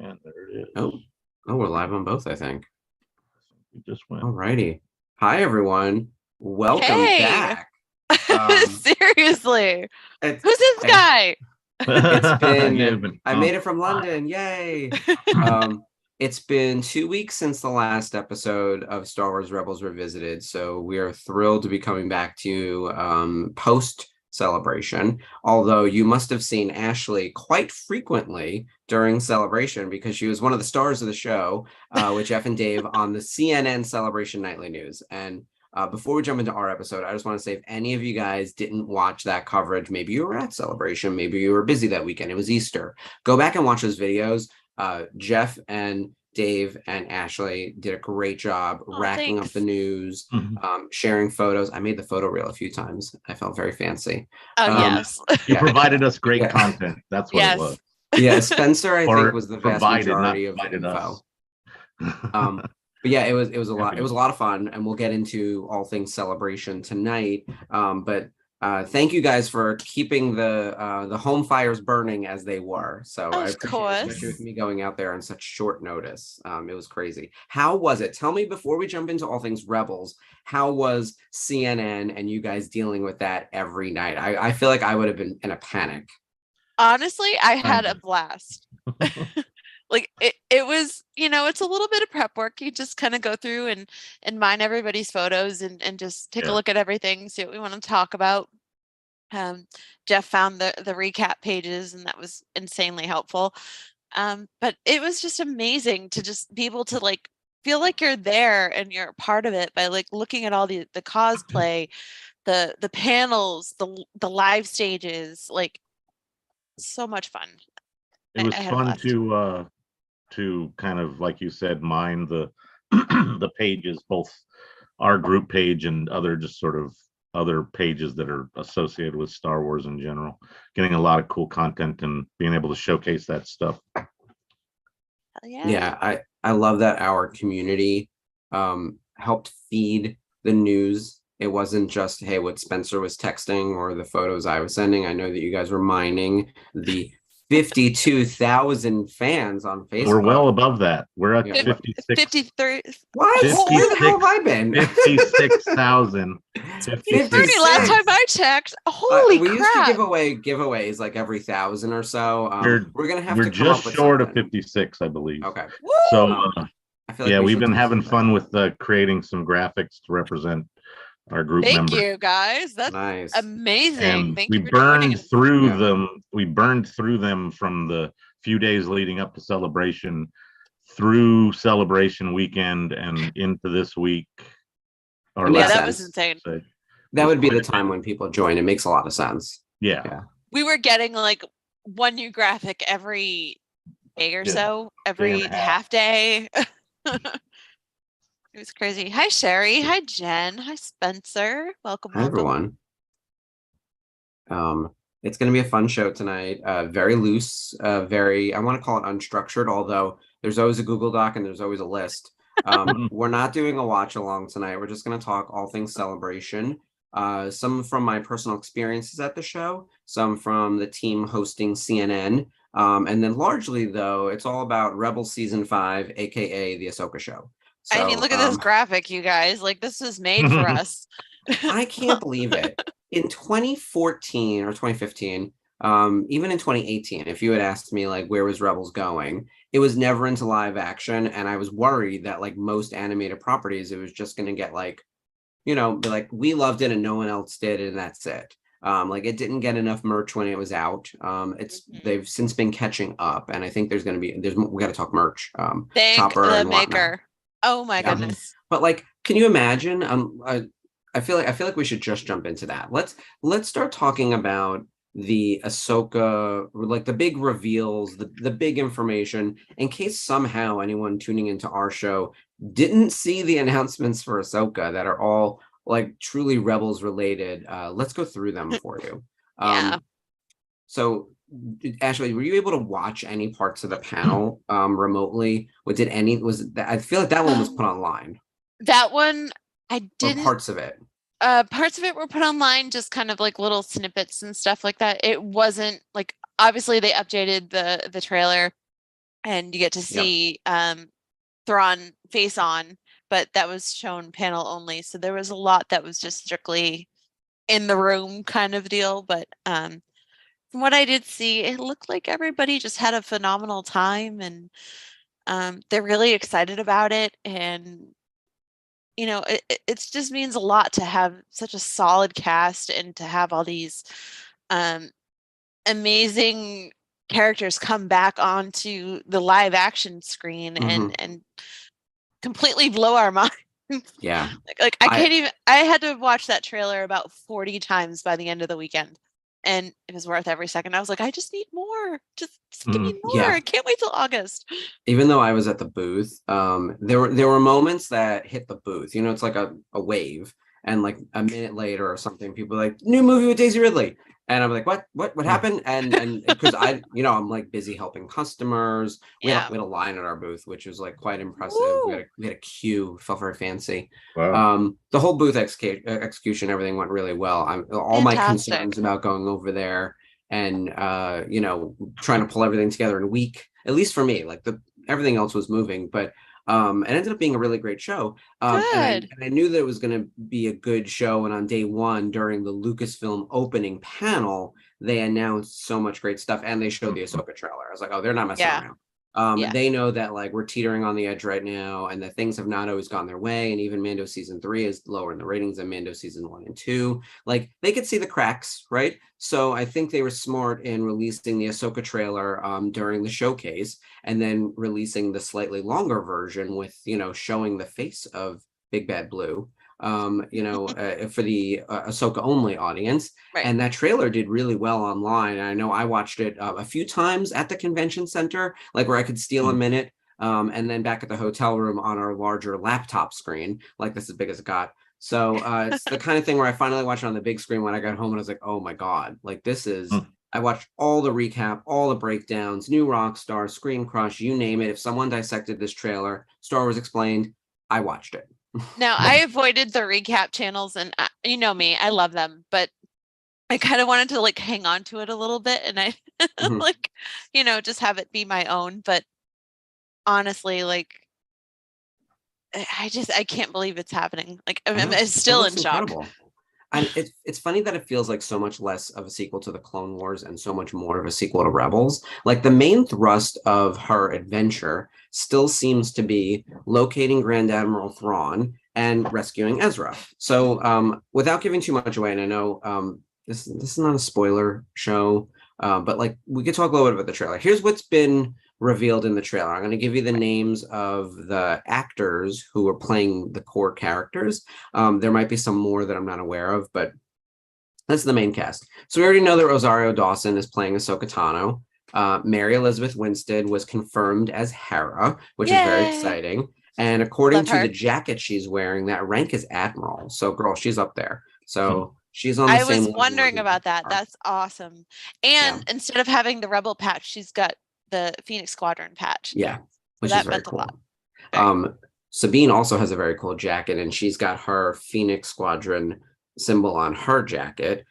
And there it is. Oh, we're live on both, I think. We just went. Alrighty. Hi, everyone. Welcome back. Seriously. Who's this guy? It's been, I made it from London. Yay. It's been 2 weeks since the last episode of Star Wars Rebels Revisited, so we are thrilled to be coming back to you post Celebration, although you must have seen Ashley quite frequently during Celebration because she was one of the stars of the show with Jeff and Dave on the CNN Celebration Nightly News. And before we jump into our episode, I just want to say if any of you guys didn't watch that coverage, maybe you were at Celebration, maybe you were busy that weekend, it was Easter, go back and watch those videos. Jeff and Dave and Ashley did a great job racking up the news, sharing photos. I made the photo reel a few times. I felt very fancy. Yes. You provided us great content. That's what it was. Yeah, Spencer, I think, was the vast majority of the info. But yeah, it was a lot. It was a lot of fun, and we'll get into all things Celebration tonight. But thank you guys for keeping the home fires burning as they were. So I appreciate it, especially with me going out there on such short notice. It was crazy. How was it? Tell me before we jump into all things Rebels, how was CNN and you guys dealing with that every night? I feel like I would have been in a panic. Honestly, I had a blast. Like it was, it's a little bit of prep work. You just kind of go through and mine everybody's photos and just take a look at everything, see what we want to talk about. Jeff found the recap pages, and that was insanely helpful. But it was just amazing to just be able to feel like you're there and you're a part of it by looking at all the cosplay, the panels, the live stages, so much fun. It was fun to kind of, like you said, mine the the pages, both our group page and other just sort of other pages that are associated with Star Wars in general, getting a lot of cool content and being able to showcase that stuff. Yeah, I love that our community helped feed the news. It wasn't just, hey, what Spencer was texting or the photos I was sending. I know that you guys were mining the 52,000 fans on Facebook. We're well above that. We're at 56. 53. What? Where the hell have I been? 56,000. 30 last time I checked. Holy crap. We used to give away giveaways like every 1,000 or so. We're going to have to come up with just short something. of 56, I believe. Okay. So, I feel like we've been having fun with creating some graphics to represent our group members. Thank you, guys. That's nice. Amazing. And we burned through them. We burned through them from the few days leading up to Celebration, through Celebration weekend, and into this week. That was insane. That would be the time when people join. It makes a lot of sense. Yeah. We were getting one new graphic every day or so, every half day. It was crazy. Hi, Sherry. Hi, Jen. Hi, Spencer. Welcome. Hi, everyone. It's going to be a fun show tonight. Very loose, I want to call it unstructured, although there's always a Google Doc and there's always a list. We're not doing a watch along tonight. We're just going to talk all things Celebration. Some from my personal experiences at the show, some from the team hosting CNN. And then largely, though, it's all about Rebels Season 5, aka the Ahsoka Show. So, I mean, look at this graphic, you guys. This was made for us. I can't believe it. In 2014 or 2015, even in 2018, if you had asked me where was Rebels going, it was never into live action, and I was worried that most animated properties, it was just going to get be we loved it and no one else did, and that's it. It didn't get enough merch when it was out. They've since been catching up, and I think we got to talk merch. Thank Chopper the and maker. Whatnot. Oh my goodness. But can you imagine? I feel like we should just jump into that. Let's start talking about the Ahsoka, the big reveals, the big information, in case somehow anyone tuning into our show didn't see the announcements for Ahsoka that are all truly Rebels related. Let's go through them for you. So Ashley, were you able to watch any parts of the panel remotely? I feel like that one was put online. That one I didn't. Or parts of it. Parts of it were put online, just kind of little snippets and stuff like that. It wasn't obviously they updated the trailer and you get to Yep. see Thrawn face on, but that was shown panel only. So there was a lot that was just strictly in the room kind of deal. But from what I did see, it looked like everybody just had a phenomenal time, and they're really excited about it. And you know, it just means a lot to have such a solid cast and to have all these amazing characters come back onto the live action screen and completely blow our minds. Yeah. Like I can't even, I had to watch that trailer about 40 times by the end of the weekend, and it was worth every second. I was like, I just need more. Just give me more. Yeah. I can't wait till August. Even though I was at the booth, there were moments that hit the booth. You know, it's like a wave, and like a minute later or something, people are like, new movie with Daisy Ridley. And I'm like, what happened? And because I'm like busy helping customers. We had a line at our booth, which was like quite impressive. We had a queue, felt very fancy. Wow. The whole booth execution, everything went really well. All my concerns about going over there and trying to pull everything together in a week, at least for me, like everything else was moving, but it ended up being a really great show. And I knew that it was going to be a good show. And on day one, during the Lucasfilm opening panel, they announced so much great stuff, and they showed the Ahsoka trailer. I was like, oh, they're not messing around. They know that like we're teetering on the edge right now, and that things have not always gone their way. And even Mando season 3 is lower in the ratings than Mando season 1 and 2. Like they could see the cracks, right? So I think they were smart in releasing the Ahsoka trailer during the showcase, and then releasing the slightly longer version with showing the face of Big Bad Blue. For the Ahsoka only audience. Right. And that trailer did really well online. And I know I watched it a few times at the convention center, like where I could steal a minute, and then back at the hotel room on our larger laptop screen, like this as big as it got. So it's the kind of thing where I finally watched it on the big screen when I got home, and I was like, oh my God, like this is, I watched all the recap, all the breakdowns, new rock star, Screen Crush, you name it. If someone dissected this trailer, Star Wars Explained, I watched it. Now, I avoided the recap channels, and you know me, I love them, but I kind of wanted to like hang on to it a little bit, and I like, just have it be my own. But honestly, like, I can't believe it's happening. Like, I'm still in shock. Incredible. And it's funny that it feels like so much less of a sequel to the Clone Wars and so much more of a sequel to Rebels. Like the main thrust of her adventure still seems to be locating Grand Admiral Thrawn and rescuing Ezra. So without giving too much away, and I know this is not a spoiler show, but like we could talk a little bit about the trailer. Here's what's been revealed in the trailer. I'm going to give you the names of the actors who are playing the core characters. There might be some more that I'm not aware of, but that's the main cast. So we already know that Rosario Dawson is playing Ahsoka Tano. Mary Elizabeth Winstead was confirmed as Hera, which is very exciting. And according to the jacket she's wearing, that rank is Admiral. So girl, she's up there. So she's on the same level. I was wondering about that. That's awesome. And instead of having the Rebel patch, she's got the Phoenix Squadron patch. Yeah, which is very cool. Sabine also has a very cool jacket, and she's got her Phoenix Squadron symbol on her jacket.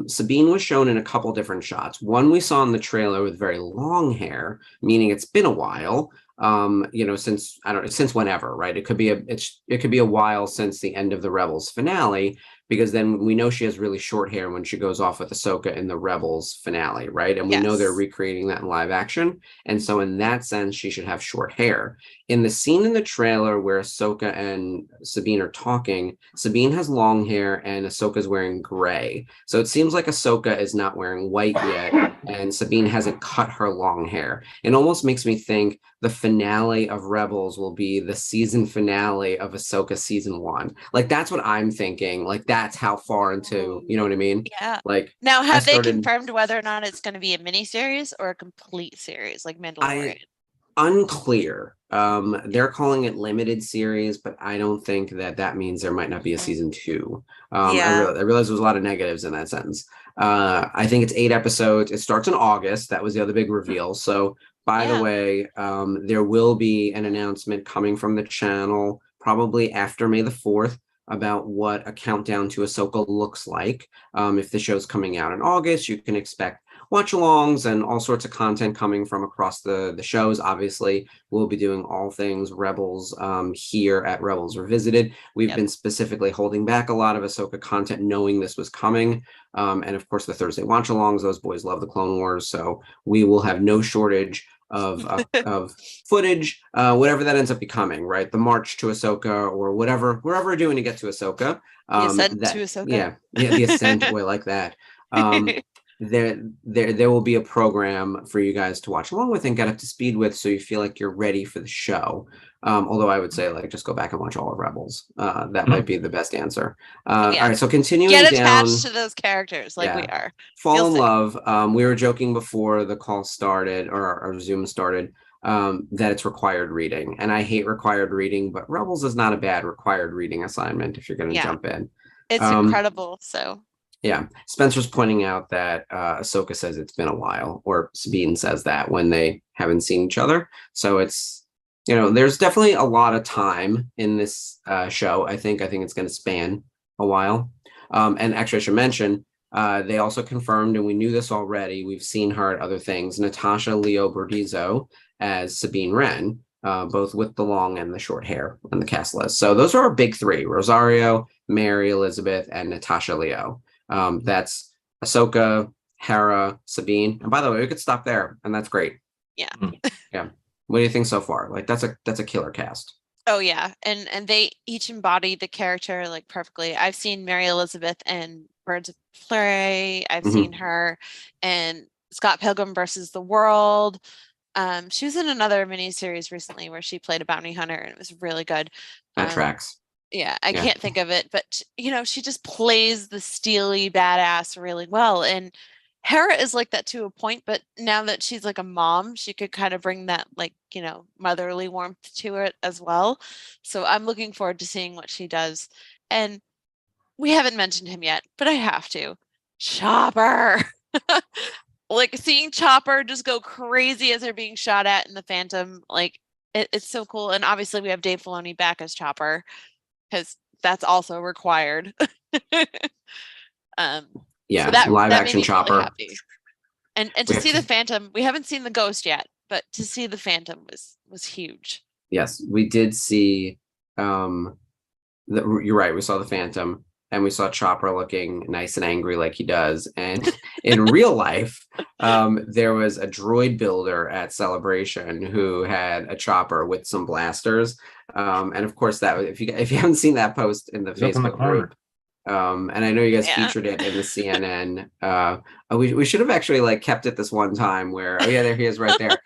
Sabine was shown in a couple different shots. One we saw in the trailer with very long hair, meaning it's been a while. Since whenever, right? It could be a while since the end of the Rebels finale, because then we know she has really short hair when she goes off with Ahsoka in the Rebels finale, right? And we know they're recreating that in live action. And so in that sense, she should have short hair. In the scene in the trailer where Ahsoka and Sabine are talking, Sabine has long hair and Ahsoka's wearing gray. So it seems like Ahsoka is not wearing white yet, and Sabine hasn't cut her long hair. It almost makes me think the finale of Rebels will be the season finale of Ahsoka season 1. Like that's what I'm thinking. Like that's how far into, you know what I mean? Yeah. Like now, have they confirmed whether or not it's going to be a miniseries or a complete series like Mandalorian? Unclear. They're calling it limited series, but I don't think that means there might not be a season 2. I realize there's a lot of negatives in that sentence. I think it's 8 episodes. It starts in August. That was the other big reveal. So by the way, there will be an announcement coming from the channel probably after May the 4th about what a countdown to Ahsoka looks like. If the show's coming out in August, you can expect watch-alongs and all sorts of content coming from across the shows. Obviously, we'll be doing all things Rebels here at Rebels Revisited. We've been specifically holding back a lot of Ahsoka content, knowing this was coming. And of course, the Thursday watch-alongs, those boys love the Clone Wars, so we will have no shortage of footage, whatever that ends up becoming, right? The march to Ahsoka or whatever, wherever we're doing to get to Ahsoka. The ascent to Ahsoka. Yeah, the ascent, boy, like that. There will be a program for you guys to watch along with and get up to speed with, so you feel like you're ready for the show. Although I would say, like, just go back and watch all of Rebels. That might be the best answer. All right, so continuing get down, attached to those characters like we are. Fall in love. We were joking before the call started, or our Zoom started, that it's required reading, and I hate required reading, but Rebels is not a bad required reading assignment if you're going to jump in. It's incredible. So. Yeah, Spencer's pointing out that Ahsoka says it's been a while, or Sabine says that when they haven't seen each other. So it's, there's definitely a lot of time in this show. I think it's going to span a while. And actually, I should mention, they also confirmed, and we knew this already, we've seen her at other things, Natasha Leo Bordizzo as Sabine Wren, both with the long and the short hair on the cast list. So those are our big three: Rosario, Mary Elizabeth, and Natasha Leo. That's Ahsoka, Hera, Sabine, and by the way, we could stop there, and that's great. Yeah. Yeah. What do you think so far? Like, that's a killer cast. Oh yeah, and they each embody the character like perfectly. I've seen Mary Elizabeth in Birds of Prey. I've seen her in Scott Pilgrim versus the World. She was in another miniseries recently where she played a bounty hunter, and it was really good. That tracks. Yeah, I can't think of it, but she just plays the steely badass really well. And Hera is like that to a point, but now that she's like a mom, she could kind of bring that like, motherly warmth to it as well. So I'm looking forward to seeing what she does. And we haven't mentioned him yet, but I have to. Chopper. Like seeing Chopper just go crazy as they're being shot at in the Phantom, like it's so cool. And obviously we have Dave Filoni back as Chopper, because that's also required. Yeah, so that, live that action made me Chopper. Really happy. And to see the Phantom, we haven't seen the Ghost yet, but to see the Phantom was huge. Yes, we did see. You're right. We saw the Phantom, and we saw Chopper looking nice and angry like he does. And in real life, there was a droid builder at Celebration who had a Chopper with some blasters. And of course, that if you haven't seen that post in the Facebook group, and I know you guys featured it in the CNN. We should have actually like kept it this one time where there he is right there.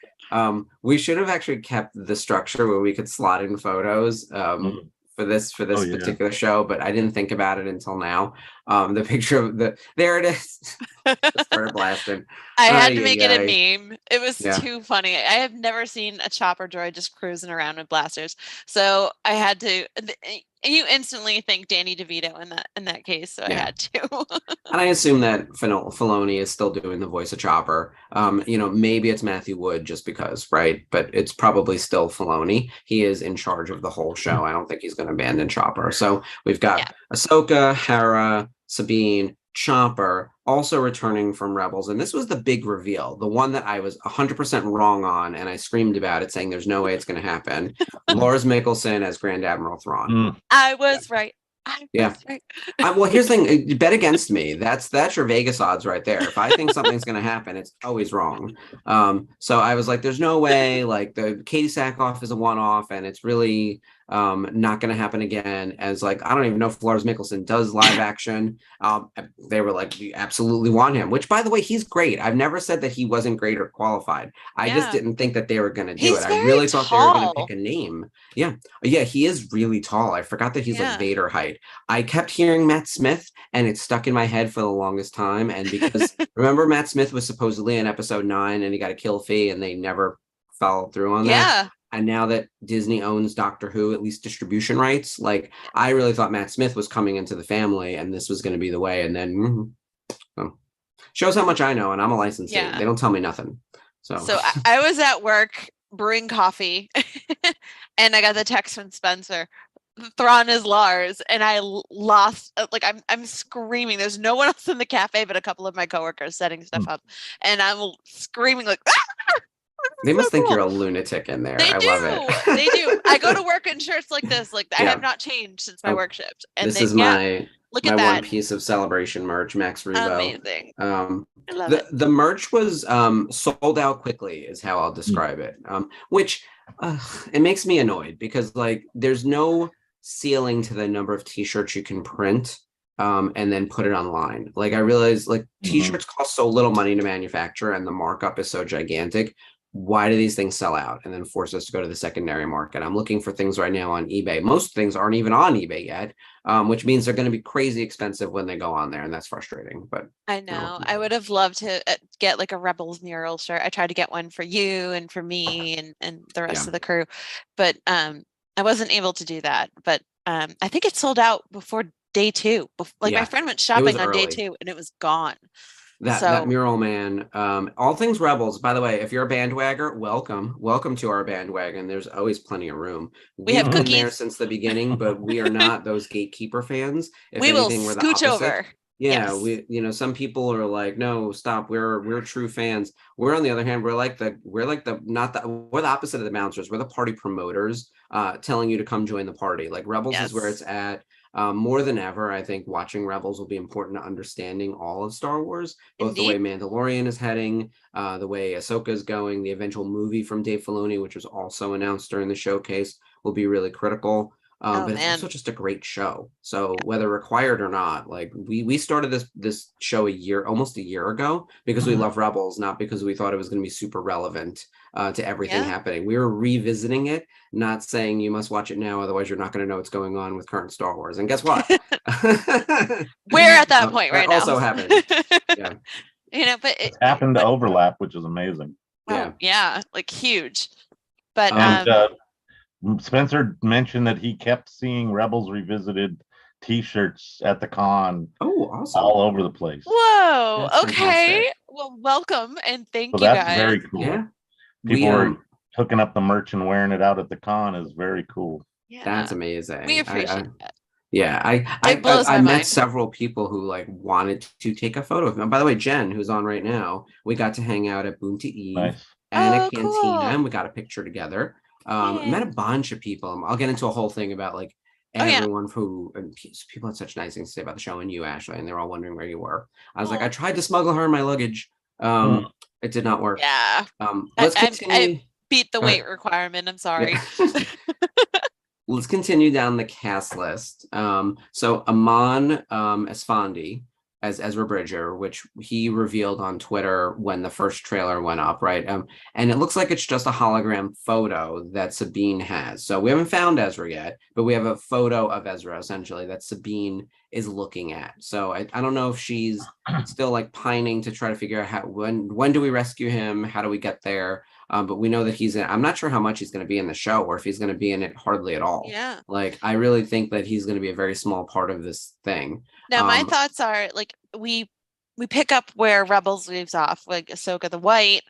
We should have actually kept the structure where we could slot in photos for this particular show, but I didn't think about it until now. The picture of there it is. Just started blasting. I had to make it a meme. It was too funny. I have never seen a Chopper droid just cruising around with blasters, so I had to. You instantly think Danny DeVito in that case, so I had to. And I assume that Filoni is still doing the voice of Chopper. Maybe it's Matthew Wood just because, right? But it's probably still Filoni. He is in charge of the whole show. I don't think he's going to abandon Chopper. So we've got Ahsoka, Hera, Sabine, Chopper also returning from Rebels, and this was the big reveal, the one that I was 100% wrong on, and I screamed about it, saying there's no way it's going to happen. Lars Mikkelsen as Grand Admiral Thrawn. I was right. Right. Well, here's the thing: bet against me. That's your Vegas odds right there. If I think something's going to happen, it's always wrong. So I was like, "There's no way." Like the Katie Sackhoff is a one-off, and it's really not going to happen again. As like, I don't even know if Lars Mikkelsen does live action. They were like, "We absolutely want him." Which, by the way, he's great. I've never said that he wasn't great or qualified. I just didn't think that they were going to do it. I really thought they were going to pick a name. Yeah, he is really tall. I forgot that he's like Vader height. I kept hearing Matt Smith, and it stuck in my head for the longest time. And because remember, Matt Smith was supposedly in episode 9, and he got a kill fee, and they never followed through on that. And now that Disney owns Doctor Who, at least distribution rights, like I really thought Matt Smith was coming into the family, and this was going to be the way. And then shows how much I know, and I'm a licensee. They don't tell me nothing. So I was at work brewing coffee, and I got the text from Spencer. Thrawn is Lars, and I lost. Like I'm screaming. There's no one else in the cafe but a couple of my coworkers setting stuff up, and I'm screaming like. They must so think cool. you're a lunatic in there. They I do. love it. They do. I go to work in shirts like this. Like I have not changed since my work shift. And this is my look my at that. one piece of celebration merch, Max Rebo. Amazing. I love it. The merch was sold out quickly, is how I'll describe it. Which it makes me annoyed because like there's no ceiling to the number of t-shirts you can print and then put it online. Like I realize like t-shirts cost so little money to manufacture and the markup is so gigantic. Why do these things sell out and then force us to go to the secondary market? I'm looking for things right now on eBay. Most things aren't even on eBay yet, which means they're going to be crazy expensive when they go on there, and that's frustrating. But I know. I would have loved to get like a Rebels mural shirt. I tried to get one for you and for me and the rest of the crew, but I wasn't able to do that. But I think it sold out before day 2. Like my friend went shopping on day 2 and it was gone. That mural, man. All things Rebels. By the way, if you're a bandwagger, welcome to our bandwagon. There's always plenty of room. We have been cookies there since the beginning, but we are not those gatekeeper fans. If we anything, will we're the scooch opposite. over. Yeah, we some people are like, no, stop. We're true fans. We're on the other hand, we're the opposite of the bouncers. We're the party promoters, telling you to come join the party. Like Rebels is where it's at. More than ever, I think watching Rebels will be important to understanding all of Star Wars, both the way Mandalorian is heading, the way Ahsoka is going, the eventual movie from Dave Filoni, which was also announced during the showcase, will be really critical. But it's also just a great show. So whether required or not, like we started this show almost a year ago because we love Rebels, not because we thought it was going to be super relevant to everything happening. We were revisiting it, not saying you must watch it now, otherwise you're not going to know what's going on with current Star Wars. And guess what? We're at that point right now. Also happened. Yeah. But it happened to overlap, which is amazing. Yeah, like huge. But Spencer mentioned that he kept seeing Rebels Revisited t-shirts at the con. Oh, awesome. All over the place. Whoa. That's okay. Fantastic. Well, welcome and thank you that's guys. Very cool. Yeah. People are hooking up the merch and wearing it out at the con is very cool. Yeah. That's amazing. We appreciate that. Yeah, I met several people who like wanted to take a photo of him. By the way, Jen, who's on right now, we got to hang out at Boonta Eve and a Cantina, and we got a picture together. Met a bunch of people. I'll get into a whole thing about like everyone who and people had such nice things to say about the show, and you, Ashley, and they're all wondering where you were. I was like, I tried to smuggle her in my luggage. It did not work. Yeah. Let's continue. I beat the weight requirement. I'm sorry. Yeah. Let's continue down the cast list. So Amon Esfandi as Ezra Bridger, which he revealed on Twitter when the first trailer went up, right? And it looks like it's just a hologram photo that Sabine has. So we haven't found Ezra yet, but we have a photo of Ezra essentially that Sabine is looking at. So I don't know if she's still like pining to try to figure out when do we rescue him? How do we get there? But we know that he's in. I'm not sure how much he's going to be in the show or if he's going to be in it hardly at all. Yeah. Like, I really think that he's going to be a very small part of this thing. Now, my thoughts are like we pick up where Rebels leaves off, like Ahsoka the White,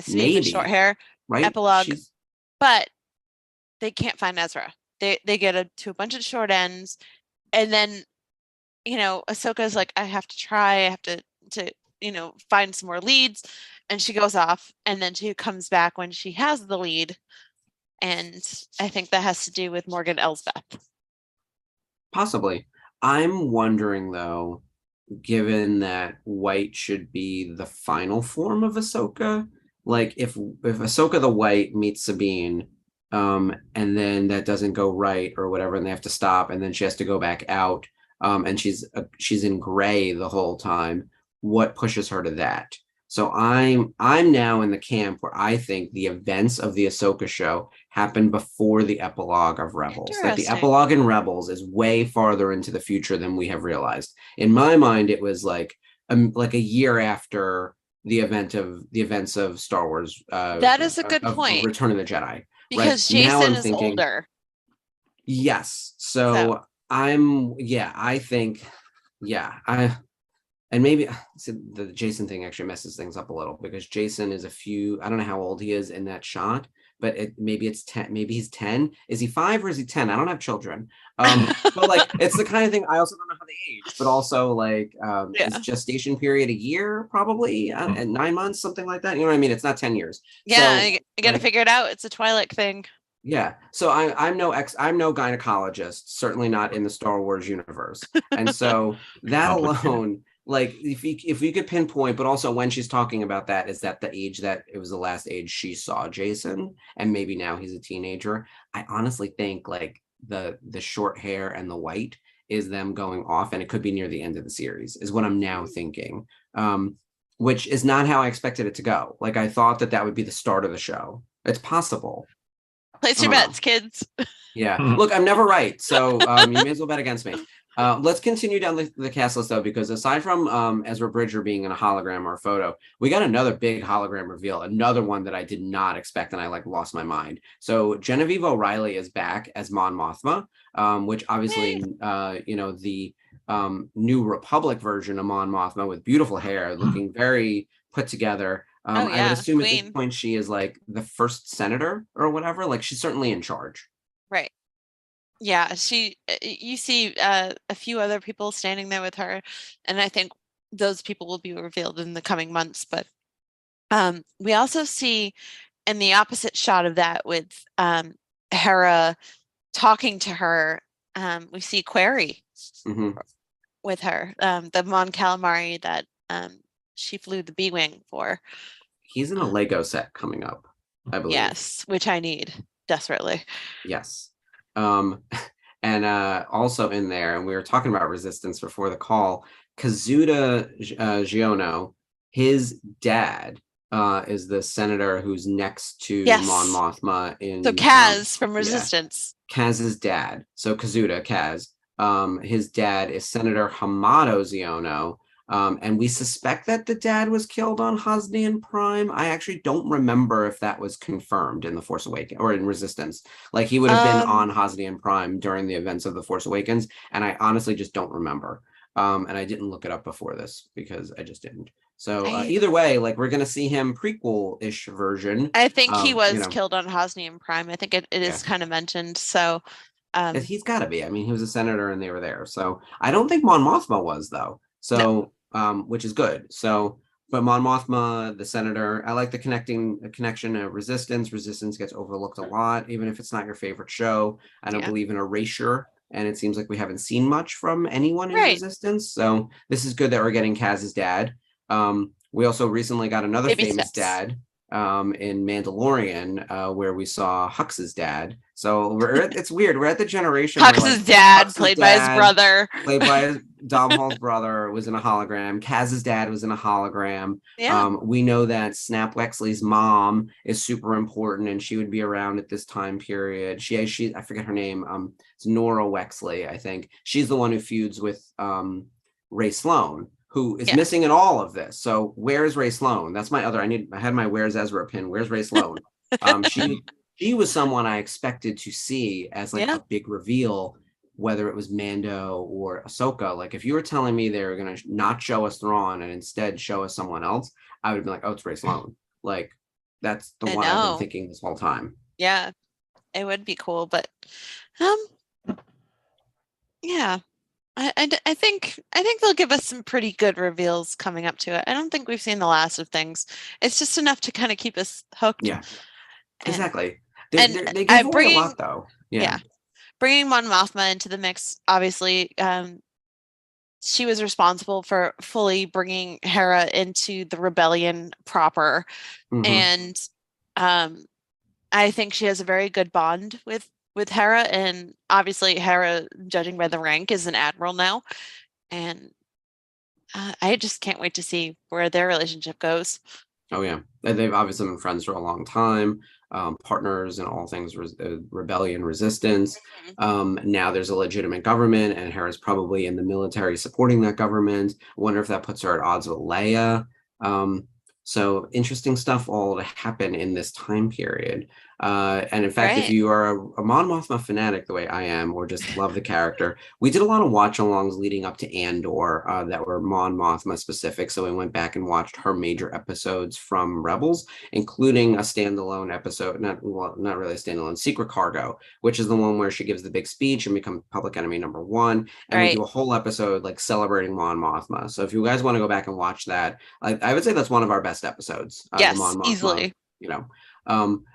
Sabine with short hair, right? Epilogue, but they can't find Ezra. They get to a bunch of short ends, and then Ahsoka's like, I have to try. I have to find some more leads. And she goes off, and then she comes back when she has the lead. And I think that has to do with Morgan Elsbeth. Possibly. I'm wondering, though, given that White should be the final form of Ahsoka, like if Ahsoka the White meets Sabine, and then that doesn't go right or whatever, and they have to stop, and then she has to go back out, and she's in gray the whole time, what pushes her to that? So I'm now in the camp where I think the events of the Ahsoka show happened before the epilogue of Rebels. That the epilogue in Rebels is way farther into the future than we have realized. In my mind, it was like a year after the events of Star Wars. That is a good point. Return of the Jedi. Because Jason is older. Yes. So I think. And maybe the Jason thing actually messes things up a little because Jason is I don't know how old he is in that shot, but maybe it's 10, maybe he's 10. Is he 5 or is he 10? I don't have children. But like, it's the kind of thing, I also don't know how they age, but also like, is gestation period a year, probably, and 9 months, something like that. You know what I mean? It's not 10 years. Yeah, So, you got to figure it out. It's a Twilight thing. Yeah. So I'm no gynecologist, certainly not in the Star Wars universe. And so that alone, like if we could pinpoint, but also when she's talking about that, is that the age that it was the last age she saw Jason, and maybe now he's a teenager. I honestly think like the short hair and the white is them going off, and it could be near the end of the series, is what I'm now thinking. Which is not how I expected it to go. Like I thought that would be the start of the show. It's possible. Place your bets, kids. Yeah. Look, I'm never right. So you may as well bet against me. Let's continue down the cast list, though, because aside from Ezra Bridger being in a hologram or a photo, we got another big hologram reveal, another one that I did not expect, and I like lost my mind. So Genevieve O'Reilly is back as Mon Mothma, which obviously, the New Republic version of Mon Mothma with beautiful hair, looking very put together. I would assume Queen. At this point she is like the first senator or whatever. Like she's certainly in charge. Right. Yeah. You see a few other people standing there with her, and I think those people will be revealed in the coming months. But we also see in the opposite shot of that with Hera talking to her, we see Query with her, the Mon Calamari that she flew the B-Wing for. He's in a Lego set coming up, I believe. Yes, which I need desperately. Yes. And also in there, and we were talking about Resistance before the call, Kazuda Giono, his dad is the senator who's next to Mon Mothma in. So Kaz from Resistance. Yeah. Kaz's dad. So Kazuda, Kaz. His dad is Senator Hamato Ziono. And we suspect that the dad was killed on Hosnian Prime. I actually don't remember if that was confirmed in The Force Awakens or in Resistance. Like he would have been on Hosnian Prime during the events of The Force Awakens, and I honestly just don't remember. And I didn't look it up before this because I just didn't. So either way, like we're gonna see him prequel-ish version. I think he was killed on Hosnian Prime. I think it is kind of mentioned. So he's got to be. I mean, he was a senator and they were there. So I don't think Mon Mothma was though. So. No. Which is good. So, but Mon Mothma, the senator, I like the connection to Resistance. Resistance gets overlooked a lot, even if it's not your favorite show. I don't believe in erasure, and it seems like we haven't seen much from anyone in Resistance. So this is good that we're getting Kaz's dad. We also recently got another famous dad in Mandalorian, where we saw Hux's dad. So it's weird. We're at the generation. Hux's dad, played by his brother. Played by Dom Hall's brother, was in a hologram. Kaz's dad was in a hologram. Yeah. We know that Snap Wexley's mom is super important, and she would be around at this time period. She I forget her name. It's Nora Wexley, I think. She's the one who feuds with Ray Sloan, who is missing in all of this. So where's Ray Sloan? That's my other. I had my Where's Ezra pin. Where's Ray Sloan? She was someone I expected to see as like a big reveal, whether it was Mando or Ahsoka. Like if you were telling me they were gonna not show us Thrawn and instead show us someone else, I would have been like, oh, it's Ray Sloan. Like that's the one I've been thinking this whole time. Yeah, it would be cool, but yeah. I think they'll give us some pretty good reveals coming up to it. I don't think we've seen the last of things. It's just enough to kind of keep us hooked. Yeah, exactly. They give away a lot, though. Yeah. Bringing Mon Mothma into the mix, obviously, she was responsible for fully bringing Hera into the rebellion proper, and I think she has a very good bond with Hera, and obviously Hera, judging by the rank, is an admiral now, and I just can't wait to see where their relationship goes. Oh yeah, they've obviously been friends for a long time, partners in all things rebellion, resistance. Now there's a legitimate government, and Hera's probably in the military supporting that government. I wonder if that puts her at odds with Leia. So interesting stuff all to happen in this time period. And in fact, if you are a Mon Mothma fanatic the way I am, or just love the character, we did a lot of watch-alongs leading up to Andor that were Mon Mothma specific. So we went back and watched her major episodes from Rebels, including a standalone episode, not really a standalone, Secret Cargo, which is the one where she gives the big speech and becomes public enemy number 1. And we do a whole episode like celebrating Mon Mothma. So if you guys want to go back and watch that, I would say that's one of our best episodes. Yes, the Mon Mothma, easily.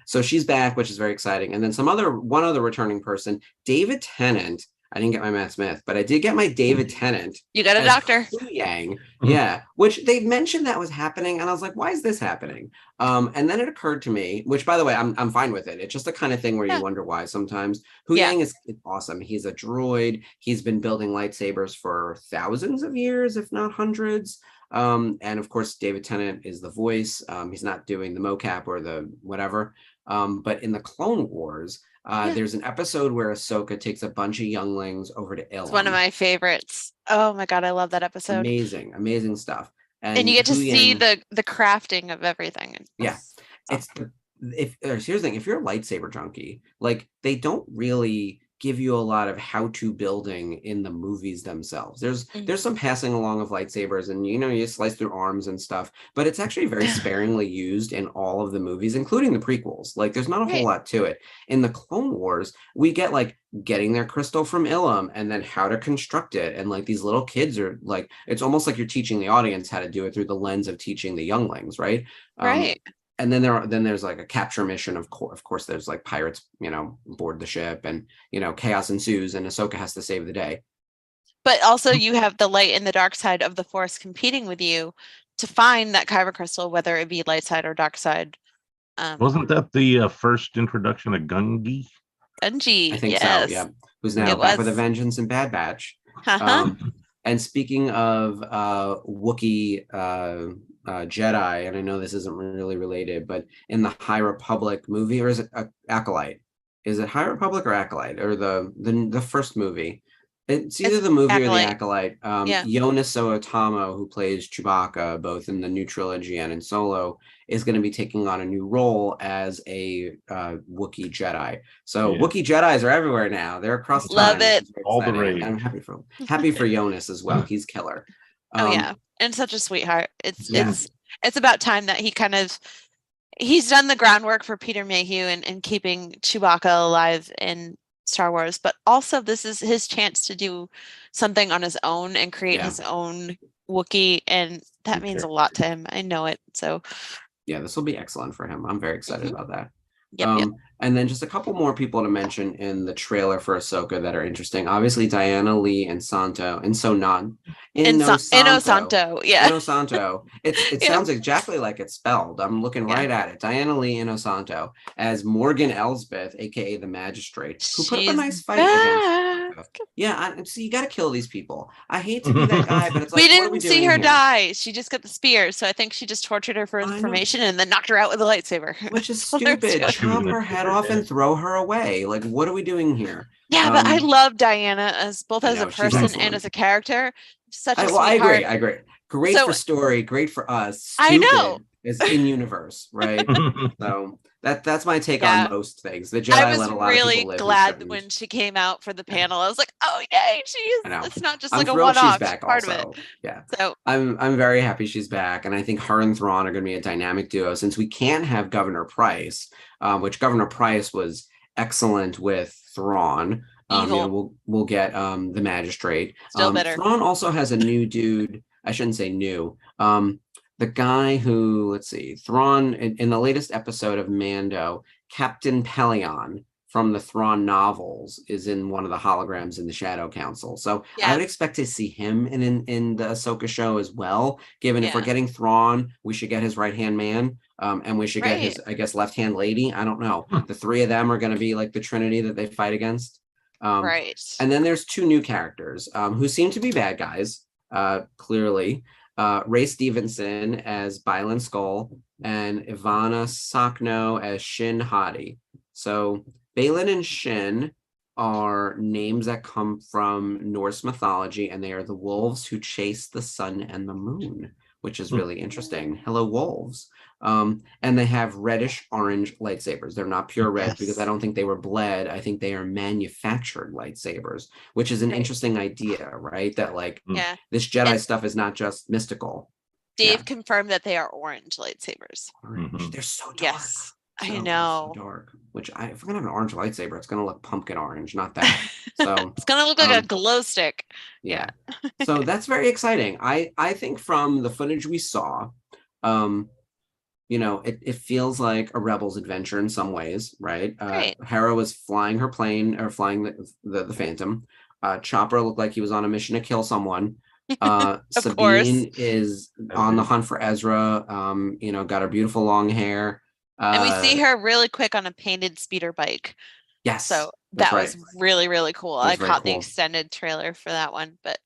So she's back, which is very exciting. And then one other returning person, David Tennant. I didn't get my Matt Smith, but I did get my David Tennant. You got a doctor. Hu Yang. Yeah, which they mentioned that was happening, and I was like, why is this happening? And then it occurred to me, which by the way, I'm fine with it. It's just the kind of thing where you wonder why sometimes. Hu Yang is awesome. He's a droid. He's been building lightsabers for thousands of years, if not hundreds. And of course, David Tennant is the voice. He's not doing the mocap or the whatever. But in the Clone Wars, there's an episode where Ahsoka takes a bunch of younglings over to Ilum. It's one of my favorites. Oh my God, I love that episode. Amazing stuff. And you get to see the crafting of everything. Yeah. Here's the thing, if you're a lightsaber junkie, like they don't really give you a lot of how-to building in the movies themselves. There's some passing along of lightsabers, and you slice through arms and stuff, but it's actually very sparingly used in all of the movies, including the prequels. Like there's not a whole lot to it. In the Clone Wars, we get like getting their crystal from Ilum and then how to construct it, and like these little kids are like, it's almost like you're teaching the audience how to do it through the lens of teaching the younglings, right? And then there's like a capture mission. Of course, there's like pirates, board the ship, and chaos ensues, and Ahsoka has to save the day. But also, you have the light and the dark side of the Force competing with you to find that kyber crystal, whether it be light side or dark side. Wasn't that the first introduction of Gungi? Gungi, I think so. Yeah, who's now back with a vengeance in Bad Batch. And speaking of Wookiee Jedi, and I know this isn't really related, but in the High Republic movie, or is it Acolyte? Is it High Republic or Acolyte, or the first movie? It's either the movie Acolyte. Or the Acolyte. Jonas Suotamo, who plays Chewbacca, both in the new trilogy and in Solo, is going to be taking on a new role as a Wookiee Jedi. So Wookiee Jedis are everywhere now. They're across time. Love it. All the rage. I'm happy for Jonas as well. He's killer. And such a sweetheart. It's about time that he's done the groundwork for Peter Mayhew and keeping Chewbacca alive in Star Wars, but also this is his chance to do something on his own and create his own Wookiee, and that means a lot to him. I know it. So this will be excellent for him. I'm very excited about that. Yep. And then just a couple more people to mention in the trailer for Ahsoka that are interesting. Obviously, Diana Lee and Santo, and Sonan. Inosanto. Yeah. Inosanto. It sounds exactly like it's spelled. I'm looking right at it. Diana Lee Inosanto as Morgan Elsbeth, aka the Magistrate, who put up a nice fight against. Yeah, so you got to kill these people. I hate to be that guy, but it's like, we didn't see her die. She just got the spear, so I think she just tortured her for information and then knocked her out with a lightsaber. Which is stupid. Chop her head off and throw her away. Like, what are we doing here? Yeah, but I love Diana as both as a person and as a character. Such a sweetheart. I agree. Great for story, great for us. Stupid I know. Is in universe, right? So that's my take on most things. The Jedi let a lot of people live. I was really glad when she came out for the panel. I was like, oh yay, she is. It's not just like a one-off. She's back part also. Of it. Yeah. So I'm very happy she's back, and I think her and Thrawn are going to be a dynamic duo. Since we can't have Governor Price, which Governor Price was excellent with Thrawn. We'll get the Magistrate. Still better. Thrawn also has a new dude. I shouldn't say new. The guy who, Thrawn, in the latest episode of Mando, Captain Pelion from the Thrawn novels is in one of the holograms in the Shadow Council. So I would expect to see him in the Ahsoka show as well, given if we're getting Thrawn, we should get his right-hand man, and we should get his, I guess, left-hand lady. I don't know. The three of them are going to be like the Trinity that they fight against. Right. And then there's two new characters who seem to be bad guys, clearly. Ray Stevenson as Bylan Skull and Ivana Sakno as Shin Hati. So Baylan and Shin are names that come from Norse mythology, and they are the wolves who chase the sun and the moon, which is really interesting. Hello, wolves. And they have reddish orange lightsabers. They're not pure red because I don't think they were bled. I think they are manufactured lightsabers, which is an interesting idea, right? That like this Jedi stuff is not just mystical. Dave confirmed that they are orange lightsabers. Orange. They're so dark. Yes, I know. So dark. Which if we're gonna have an orange lightsaber, it's gonna look pumpkin orange, not that. So it's gonna look like a glow stick. Yeah. So that's very exciting. I think from the footage we saw, you know, it feels like a Rebels adventure in some ways, right? Hera was flying her plane or flying the Phantom. Chopper looked like he was on a mission to kill someone. Sabine is on the hunt for Ezra. You know, got her beautiful long hair. And we see her really quick on a painted speeder bike. Yes. So that was really, really cool. I caught the extended trailer for that one, but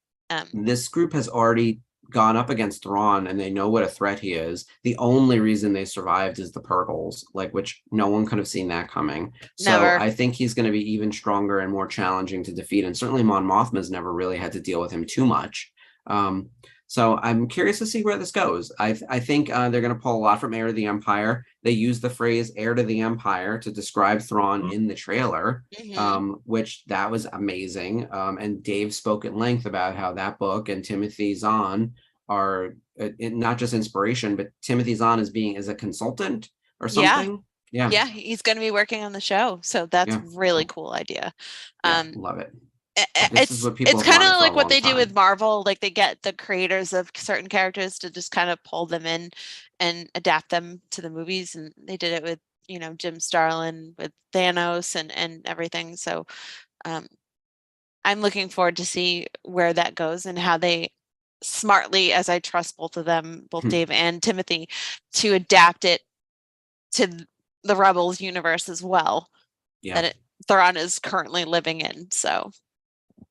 this group has already gone up against Thrawn and they know what a threat he is. The only reason they survived is the Purgles, like, which no one could have seen that coming. So I think he's going to be even stronger and more challenging to defeat. And certainly Mon Mothma's never really had to deal with him too much. So I'm curious to see where this goes. I think they're going to pull a lot from Heir to the Empire. They use the phrase Heir to the Empire to describe Thrawn in the trailer, which that was amazing. And Dave spoke at length about how that book and Timothy Zahn are not just inspiration, but Timothy Zahn is a consultant or something. Yeah, he's going to be working on the show. So that's a really cool idea. Love it. It's kind of like what they do with Marvel. Like they get the creators of certain characters to just kind of pull them in and adapt them to the movies. And they did it with, you know, Jim Starlin with Thanos and everything. So I'm looking forward to see where that goes and how they smartly, as I trust both of them, both Dave and Timothy, to adapt it to the Rebels universe as well. That Thrawn is currently living in. So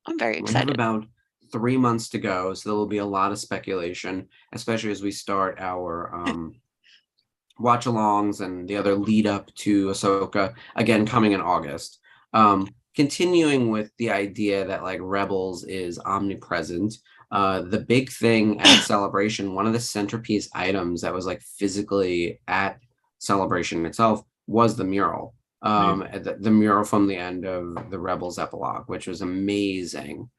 I'm very excited. We have about 3 months to go, so there will be a lot of speculation, especially as we start our watch-alongs and the other lead up to Ahsoka, again coming in August. Continuing with the idea that like Rebels is omnipresent, the big thing at Celebration, one of the centerpiece items that was like physically at Celebration itself was the mural. The mural from the end of the Rebels epilogue, which was amazing.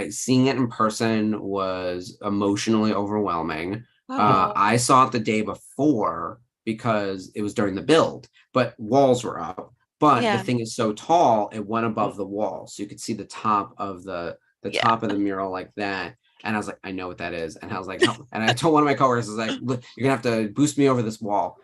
Seeing it in person was emotionally overwhelming. I saw it the day before because it was during the build, but walls were up. But the thing is so tall, it went above the wall, so you could see the top of the top of the mural like that. And I was like, I know what that is. And I was like, oh. And I told one of my coworkers, I was like, look, you're gonna have to boost me over this wall.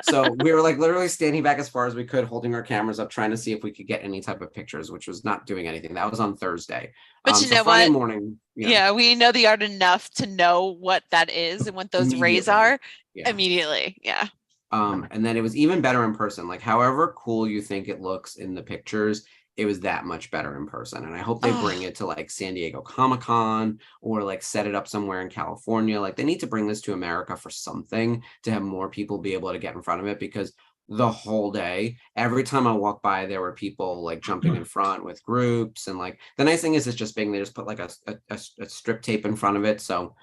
So we were like literally standing back as far as we could, holding our cameras up, trying to see if we could get any type of pictures, which was not doing anything. That was on Thursday. But you know Friday what? Morning, we know the art enough to know what that is and what those rays are immediately. Yeah. And then it was even better in person. Like, however cool you think it looks in the pictures, it was that much better in person. And I hope they bring it to like San Diego Comic-Con or like set it up somewhere in California. Like they need to bring this to America for something to have more people be able to get in front of it, because the whole day, every time I walked by, there were people like jumping in front with groups. And like the nice thing is it's just big. They just put like a strip tape in front of it. So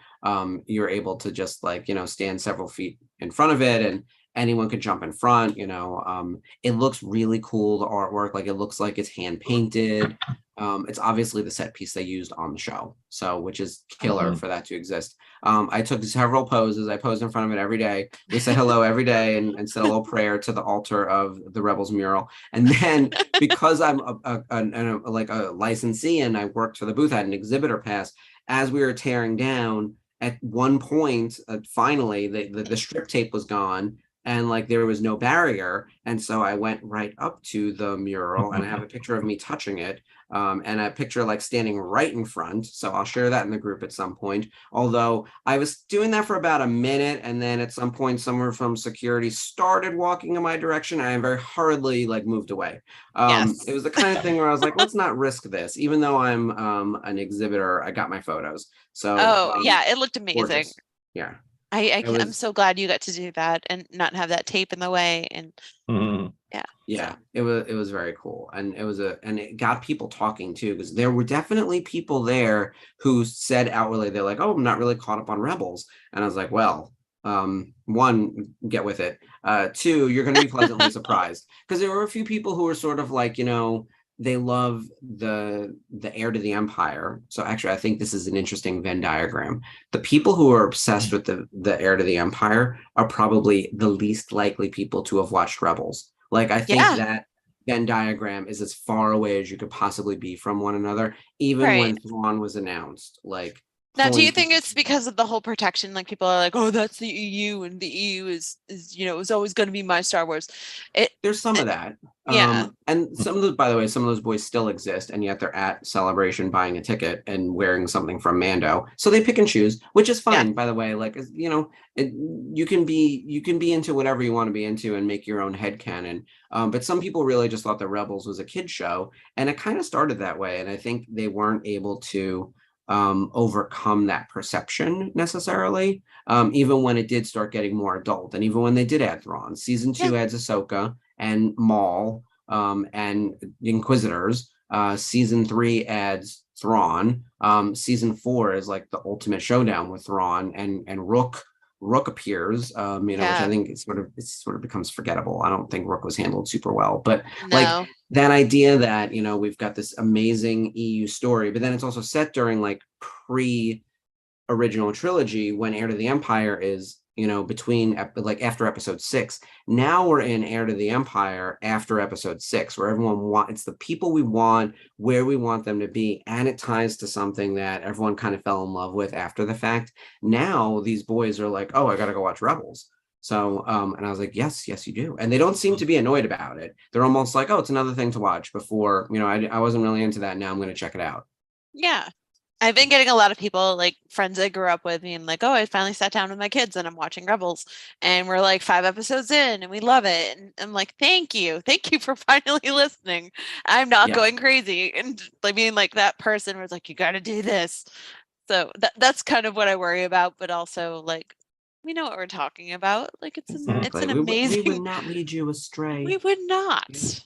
you're able to just like, you know, stand several feet in front of it and anyone could jump in front, you know. It looks really cool, the artwork, like it looks like it's hand painted. It's obviously the set piece they used on the show, so which is killer for that to exist. I took several poses. I posed in front of it every day. We said hello every day and said a little prayer to the altar of the Rebels mural. And then because I'm a licensee and I worked for the booth, I had an exhibitor pass. As we were tearing down, at one point, finally, the strip tape was gone. And like there was no barrier. And so I went right up to the mural and I have a picture of me touching it, and a picture like standing right in front. So I'll share that in the group at some point. Although I was doing that for about a minute, and then at some point someone from security started walking in my direction and I very hurriedly like moved away. It was the kind of thing where I was like, let's not risk this. Even though I'm an exhibitor, I got my photos. So it looked amazing. Gorgeous. Yeah. I'm so glad you got to do that and not have that tape in the way. And Yeah, it was very cool, and it got people talking too, because there were definitely people there who said outwardly, they're like, "Oh, I'm not really caught up on Rebels," and I was like, "Well, one, get with it. Two, you're going to be pleasantly surprised," because there were a few people who were sort of like, they love the Heir to the Empire. So actually, I think this is an interesting Venn diagram. The people who are obsessed with the Heir to the Empire are probably the least likely people to have watched Rebels. Like, I think Yeah. that Venn diagram is as far away as you could possibly be from one another, even when Right. Thrawn was announced. Like, Now, do you pulling think it's because of the whole protection? Like people are like, "Oh, that's the EU, and the EU is is always going to be my Star Wars." There's some of that. Yeah. And some of those, by the way, some of those boys still exist, and yet they're at Celebration buying a ticket and wearing something from Mando. So they pick and choose, which is Yeah. fine, by the way. Like, you can be into whatever you want to be into and make your own headcanon. But some people really just thought the Rebels was a kid's show, and it kind of started that way. And I think they weren't able to overcome that perception necessarily, even when it did start getting more adult, and even when they did add Thrawn. Season 2 adds Ahsoka and Maul, and Inquisitors. Season 3 adds Thrawn. Season 4 is like the ultimate showdown with Thrawn, and Rook appears, which I think it sort of becomes forgettable. I don't think Rook was handled super well, but like that idea that we've got this amazing EU story, but then it's also set during like pre-original trilogy, when Heir to the Empire is between like after episode 6. Now we're in Heir to the Empire after episode 6, where it's the people we want, where we want them to be, and it ties to something that everyone kind of fell in love with after the fact. Now these boys are like, "Oh, I gotta go watch Rebels." So and I was like, yes you do. And they don't seem to be annoyed about it. They're almost like, "Oh, it's another thing to watch." Before, I wasn't really into that, now I'm going to check it out. Yeah. I've been getting a lot of people, like friends I grew up with, being like, "Oh, I finally sat down with my kids and I'm watching Rebels, and we're like 5 episodes in and we love it." And I'm like, thank you for finally listening. I'm not going crazy and like being like that person where it's like, "You got to do this." So that's kind of what I worry about, but also like we know what we're talking about. Like it's an amazing. We would not lead you astray. We would not.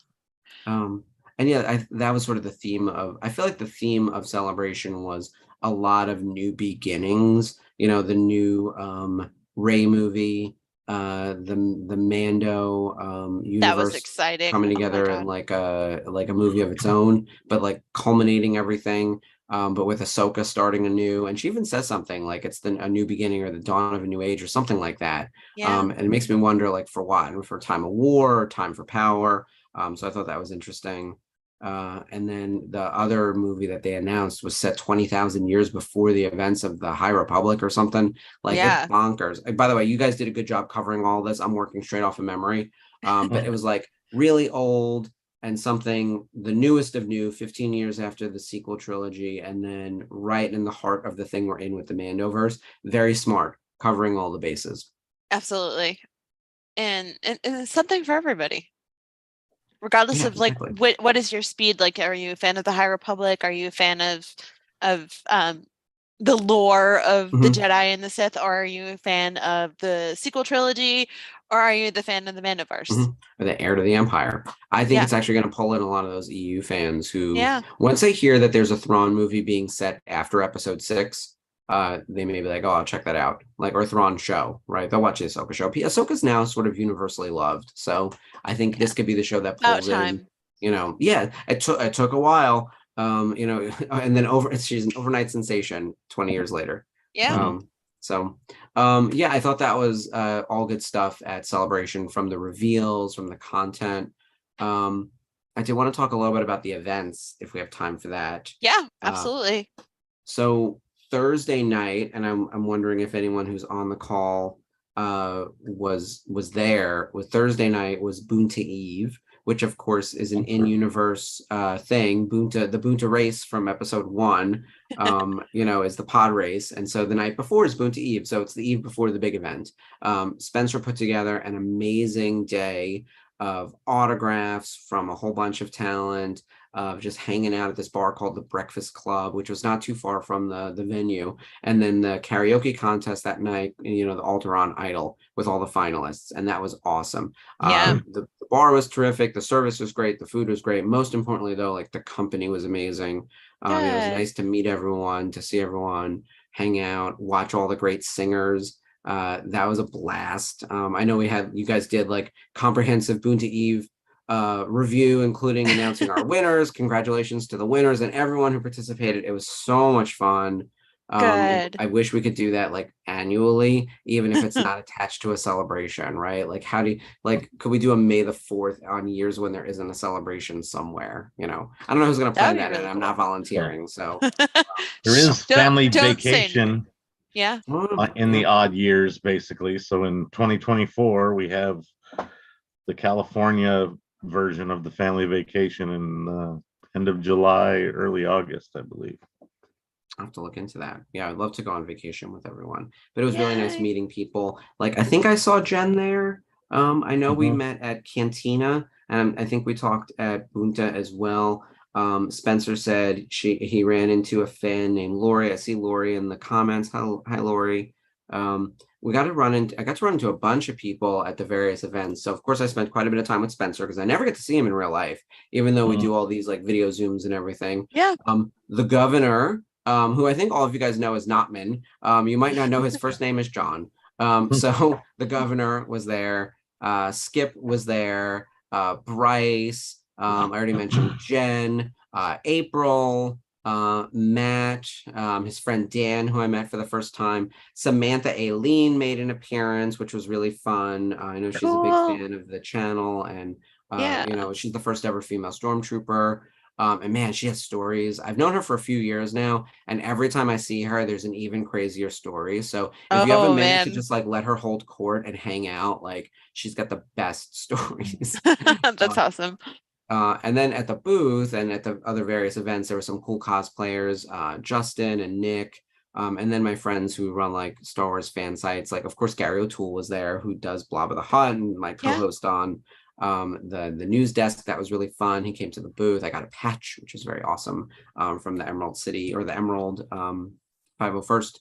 And that was sort of the theme of, I feel like the theme of Celebration was a lot of new beginnings. The new Rey movie, the Mando universe that was exciting, coming together in like a movie of its own, but like culminating everything. But with Ahsoka starting anew, and she even says something like it's a new beginning or the dawn of a new age or something like that. And it makes me wonder, like, for what? For time of war or time for power? So I thought that was interesting. And then the other movie that they announced was set 20,000 years before the events of the High Republic or something. Like, it's bonkers. By the way, you guys did a good job covering all this. I'm working straight off of memory. But it was like really old, and something, the newest of new, 15 years after the sequel trilogy, and then right in the heart of the thing we're in with the Mandoverse. Very smart, covering all the bases. Absolutely. And it's something for everybody. Regardless of like what is your speed? Like, are you a fan of the High Republic? Are you a fan of the lore of the Jedi and the Sith, or are you a fan of the sequel trilogy, or are you the fan of the Mandoverse? Or the Heir to the Empire? I think it's actually going to pull in a lot of those EU fans who, once they hear that there's a Thrawn movie being set after episode 6, they may be like, "Oh, I'll check that out." Like, or Thrawn show, right? They'll watch the Ahsoka show. Ahsoka's now sort of universrsally loved, so I think this could be the show that pulls in. It took a while, and then she's an overnight sensation 20 years later. I thought that was all good stuff at Celebration, from the reveals, from the content. I do want to talk a little bit about the events if we have time for that. Yeah, absolutely. So Thursday night, and I'm wondering if anyone who's on the call was there. With Thursday night was Boonta Eve, which of course is an in-universe thing. The Boonta race from episode 1, is the pod race, and so the night before is Boonta Eve, so it's the eve before the big event. Spencer put together an amazing day. of autographs from a whole bunch of talent, of just hanging out at this bar called the Breakfast Club, which was not too far from the venue. And then the karaoke contest that night, you know, the Alteron Idol with all the finalists. And that was awesome. Yeah. The bar was terrific. The service was great. The food was great. Most importantly, though, like the company was amazing. It was nice to meet everyone, to see everyone, hang out, watch all the great singers. That was a blast. I know you guys did like comprehensive Boonta Eve review, including announcing our winners. Congratulations to the winners and everyone who participated. It was so much fun. Good. I wish we could do that like annually, even if it's not attached to a celebration, right? Like could we do a May the 4th on years when there isn't a celebration somewhere? You know, I don't know who's gonna plan that, and I'm not volunteering. So there is family don't vacation. Yeah. In the odd years, basically. So in 2024, we have the California version of the family vacation in end of July, early August, I believe. I'll have to look into that. Yeah, I'd love to go on vacation with everyone. But it was really nice meeting people. Like I think I saw Jen there. I know we met at Cantina, and I think we talked at Boonta as well. Spencer said he ran into a fan named Lori. I see Lori in the comments. Hi Lori. I got to run into a bunch of people at the various events. So of course I spent quite a bit of time with Spencer because I never get to see him in real life, even though we do all these like video Zooms and everything. Yeah. The governor, who I think all of you guys know is Notman. You might not know his first name is John. So the governor was there. Skip was there. Bryce. I already mentioned Jen, April, Matt, his friend Dan, who I met for the first time. Samantha Aileen made an appearance, which was really fun. I know she's a big fan of the channel, and you know, she's the first ever female stormtrooper. And man, she has stories. I've known her for a few years now, and every time I see her, there's an even crazier story. So if you have a minute to just like let her hold court and hang out, like she's got the best stories. That's awesome. And then at the booth and at the other various events, there were some cool cosplayers, Justin and Nick, and then my friends who run like Star Wars fan sites. Like, of course, Gary O'Toole was there, who does Blob of the Hutt and my co-host on the news desk. That was really fun. He came to the booth. I got a patch, which was very awesome, from the Emerald City, or the Emerald 501st.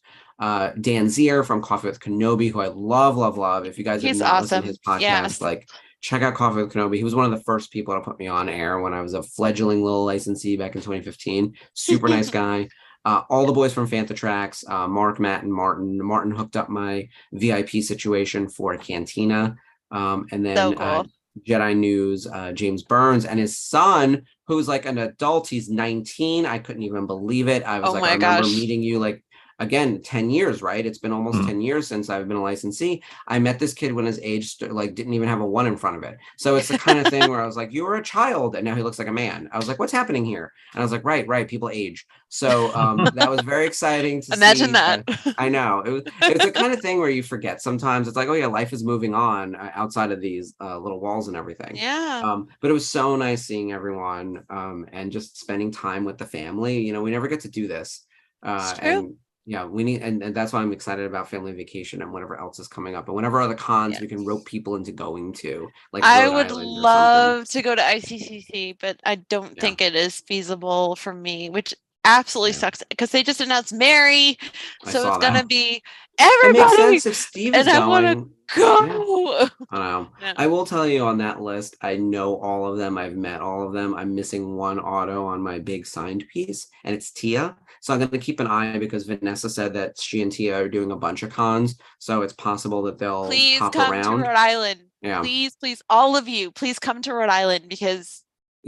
Dan Zier from Coffee with Kenobi, who I love. If you guys have not listened to his podcast, like check out Coffee with Kenobi. He was one of the first people to put me on air when I was a fledgling little licensee back in 2015. Super nice guy. All the boys from Fantha Tracks, Mark, Matt, and Martin. Martin hooked up my VIP situation for Cantina. And then So cool. Jedi News, James Burns, and his son, who's like an adult. He's 19. I couldn't even believe it. I was I remember meeting you like, again, 10 years, right? It's been almost 10 years since I've been a licensee. I met this kid when his age like didn't even have a 1 in front of it. So it's the kind of thing where I was like, you were a child and now he looks like a man. I was like, what's happening here? And I was like, right, people age. So that was very exciting to imagine see. that. I know. It was the kind of thing where you forget sometimes. It's like, oh yeah, life is moving on outside of these little walls and everything. Yeah. But it was so nice seeing everyone and just spending time with the family. You know, we never get to do this. And yeah, we need, and that's why I'm excited about family vacation and whatever else is coming up. And whenever other cons we can rope people into going to, like I Rhode would Island love to go to ICCC, but I don't think it is feasible for me, which absolutely sucks because they just announced Mary, so it's gonna be everybody. It makes sense if Steve is and going. I want to go. Yeah. I know. I will tell you on that list, I know all of them. I've met all of them. I'm missing one auto on my big signed piece, and it's Tia. So I'm going to keep an eye because Vanessa said that she and Tia are doing a bunch of cons. So it's possible that they'll pop around. Please come to Rhode Island. Yeah. Please, all of you, please come to Rhode Island because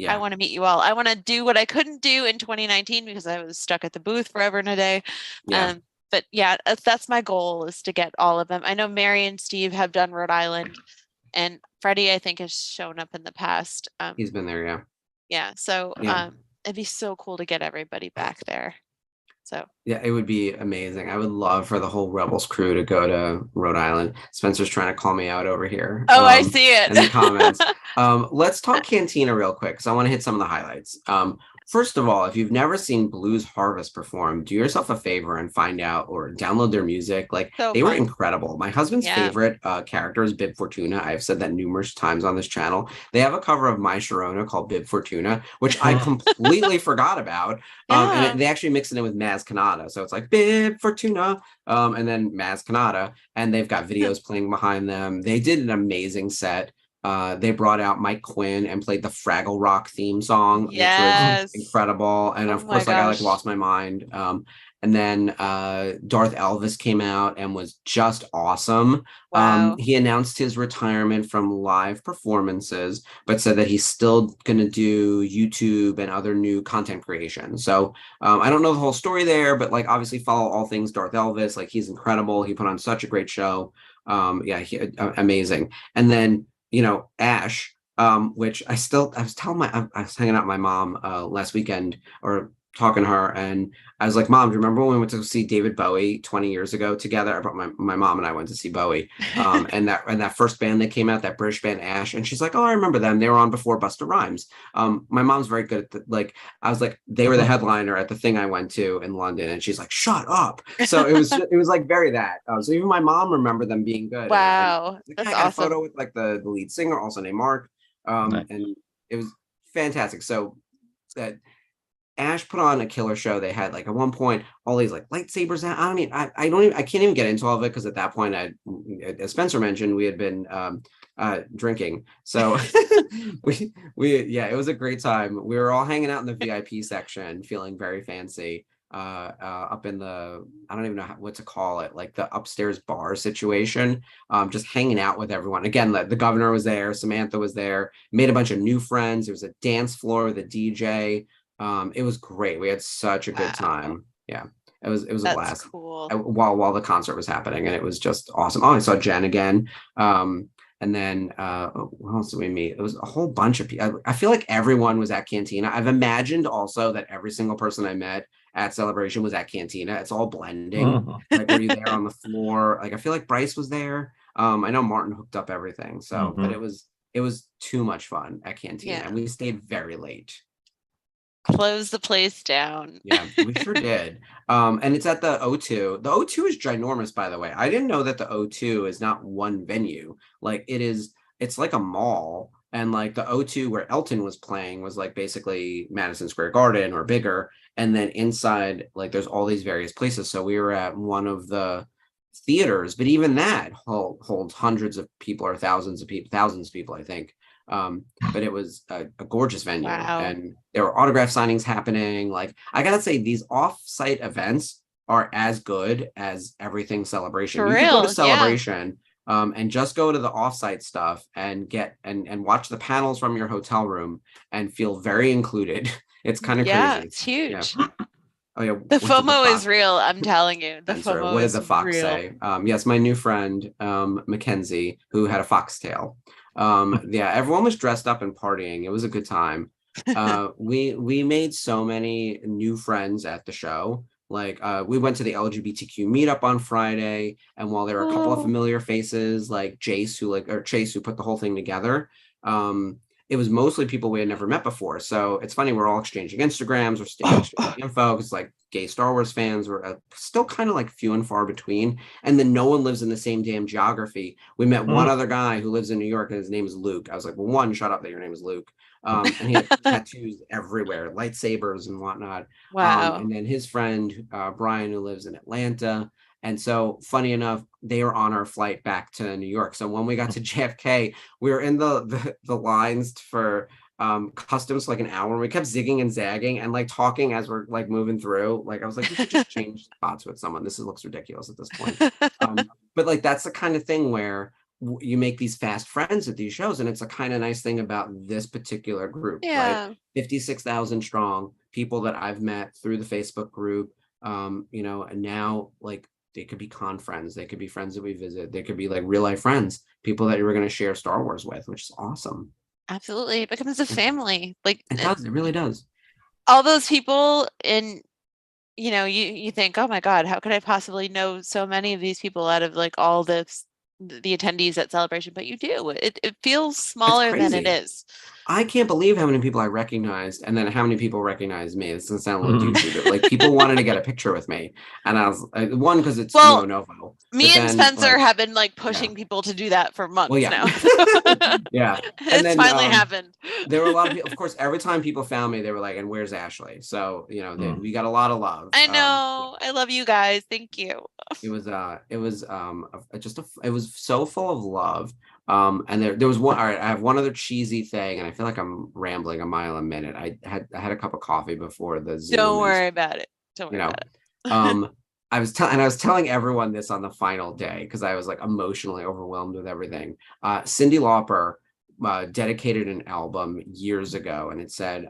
I want to meet you all. I want to do what I couldn't do in 2019 because I was stuck at the booth forever and a day. Yeah. But yeah, that's my goal, is to get all of them. I know Mary and Steve have done Rhode Island, and Freddie, I think, has shown up in the past. He's been there, yeah. Yeah, so it'd be so cool to get everybody back there. So yeah, it would be amazing. I would love for the whole Rebels crew to go to Rhode Island. Spencer's trying to call me out over here. Oh, I see it in the comments. Let's talk Cantina real quick because I want to hit some of the highlights. First of all, if you've never seen Blues Harvest perform, do yourself a favor and find out or download their music. Like So they were fun. incredible. My husband's favorite character is Bib Fortuna. I've said that numerous times on this channel. They have a cover of My Sharona called Bib Fortuna, which I completely forgot about. And they actually mix it in with Maz Kanata. So it's like Bib Fortuna, and then Maz Kanata. And they've got videos playing behind them. They did an amazing set. They brought out Mike Quinn and played the Fraggle Rock theme song, which was incredible. And of course, like I like lost my mind. And then Darth Elvis came out and was just awesome. Wow. He announced his retirement from live performances, but said that he's still going to do YouTube and other new content creation. So I don't know the whole story there, but like obviously follow all things Darth Elvis. Like he's incredible. He put on such a great show. Amazing. And then Ash, which I was hanging out with my mom last weekend or talking to her, and I was like, Mom, do you remember when we went to see David Bowie 20 years ago together? I brought my mom and I went to see Bowie. And that first band that came out, that British band Ash, and she's like, oh, I remember them. They were on before Busta Rhymes. My mom's very good at I was like, they were the headliner at the thing I went to in London, and she's like, shut up. So it was like very that. So even my mom remembered them being good. Wow. And That's I got awesome. a photo with like the lead singer, also named Mark. Nice. And it was fantastic. So that Ash put on a killer show. They had like at one point all these like lightsabers. I can't even get into all of it because at that point, as Spencer mentioned, we had been drinking. So it was a great time. We were all hanging out in the VIP section, feeling very fancy. Up in the, I don't even know what to call it, like the upstairs bar situation, just hanging out with everyone. Again, the governor was there, Samantha was there, made a bunch of new friends. There was a dance floor with a DJ. It was great. We had such a good time. Yeah, it was a blast. Cool. While the concert was happening, and it was just awesome. Oh, I saw Jen again. And then what else did we meet? It was a whole bunch of people. I feel like everyone was at Cantina. I've imagined also that every single person I met at Celebration was at Cantina. It's all blending. Like, were you there on the floor? Like, I feel like Bryce was there. I know Martin hooked up everything. So, but it was too much fun at Cantina, and we stayed very late. Close the place down. Yeah, we sure did. And it's at the O2. The O2 is ginormous, by the way. I didn't know that the O2 is not one venue. Like it's like a mall. And like the O2 where Elton was playing was like basically Madison Square Garden or bigger. And then inside, like there's all these various places. So we were at one of the theaters, but even that holds hundreds of people or thousands of people, I think. But it was a gorgeous venue. Wow. And there were autograph signings happening. Like, I gotta say, these off-site events are as good as everything Celebration. For you real, could go to Celebration and just go to the off-site stuff and get and watch the panels from your hotel room and feel very included. It's kind of crazy. It's huge. Yeah. Oh yeah, the FOMO is real. I'm telling you, the FOMO. What did the fox say? Yes, my new friend Mackenzie, who had a foxtail. Everyone was dressed up and partying. It was a good time. We made so many new friends at the show. Like we went to the LGBTQ meetup on Friday, and while there were a couple of familiar faces like Chase who put the whole thing together, it was mostly people we had never met before. So it's funny, we're all exchanging Instagrams, we're exchanging info, because like gay Star Wars fans were still kind of like few and far between. And then no one lives in the same damn geography. We met one other guy who lives in New York, and his name is Luke. I was like, well, one, shut up that your name is Luke. And he had tattoos everywhere, lightsabers and whatnot. Wow. And then his friend, Brian, who lives in Atlanta. And so, funny enough, they were on our flight back to New York. So when we got to JFK, we were in the lines for customs for like an hour. We kept zigging and zagging and like talking as we're like moving through. Like I was like, we should just change spots with someone. This looks ridiculous at this point. But like that's the kind of thing where you make these fast friends at these shows, and it's a kind of nice thing about this particular group. Right? 56,000 strong, people that I've met through the Facebook group. And now like. They could be con friends. They could be friends that we visit. They could be like real life friends, people that you were going to share Star Wars with, which is awesome. Absolutely. It becomes a family. Like it does. It really does. All those people in, you think, oh my God, how could I possibly know so many of these people out of like all the attendees at Celebration? But you do. It feels smaller than it is. I can't believe how many people I recognized, and then how many people recognized me. This doesn't sound a little douchey, but like people wanted to get a picture with me, and I was one because it's Novo. Me and Spencer have been like yeah. pushing people to do that for months Well, yeah. now. Yeah, and it's then, finally happened. There were a lot of people. Of course, every time people found me, they were like, "And where's Ashley?" So we got a lot of love. I know. I love you guys. Thank you. It was it was so full of love. And there was one. All right, I have one other cheesy thing, and I feel like I'm rambling a mile a minute. I had a cup of coffee before the Zoom. Don't worry about it. Don't worry about it. I was telling everyone this on the final day because I was like emotionally overwhelmed with everything. Cyndi Lauper dedicated an album years ago, and it said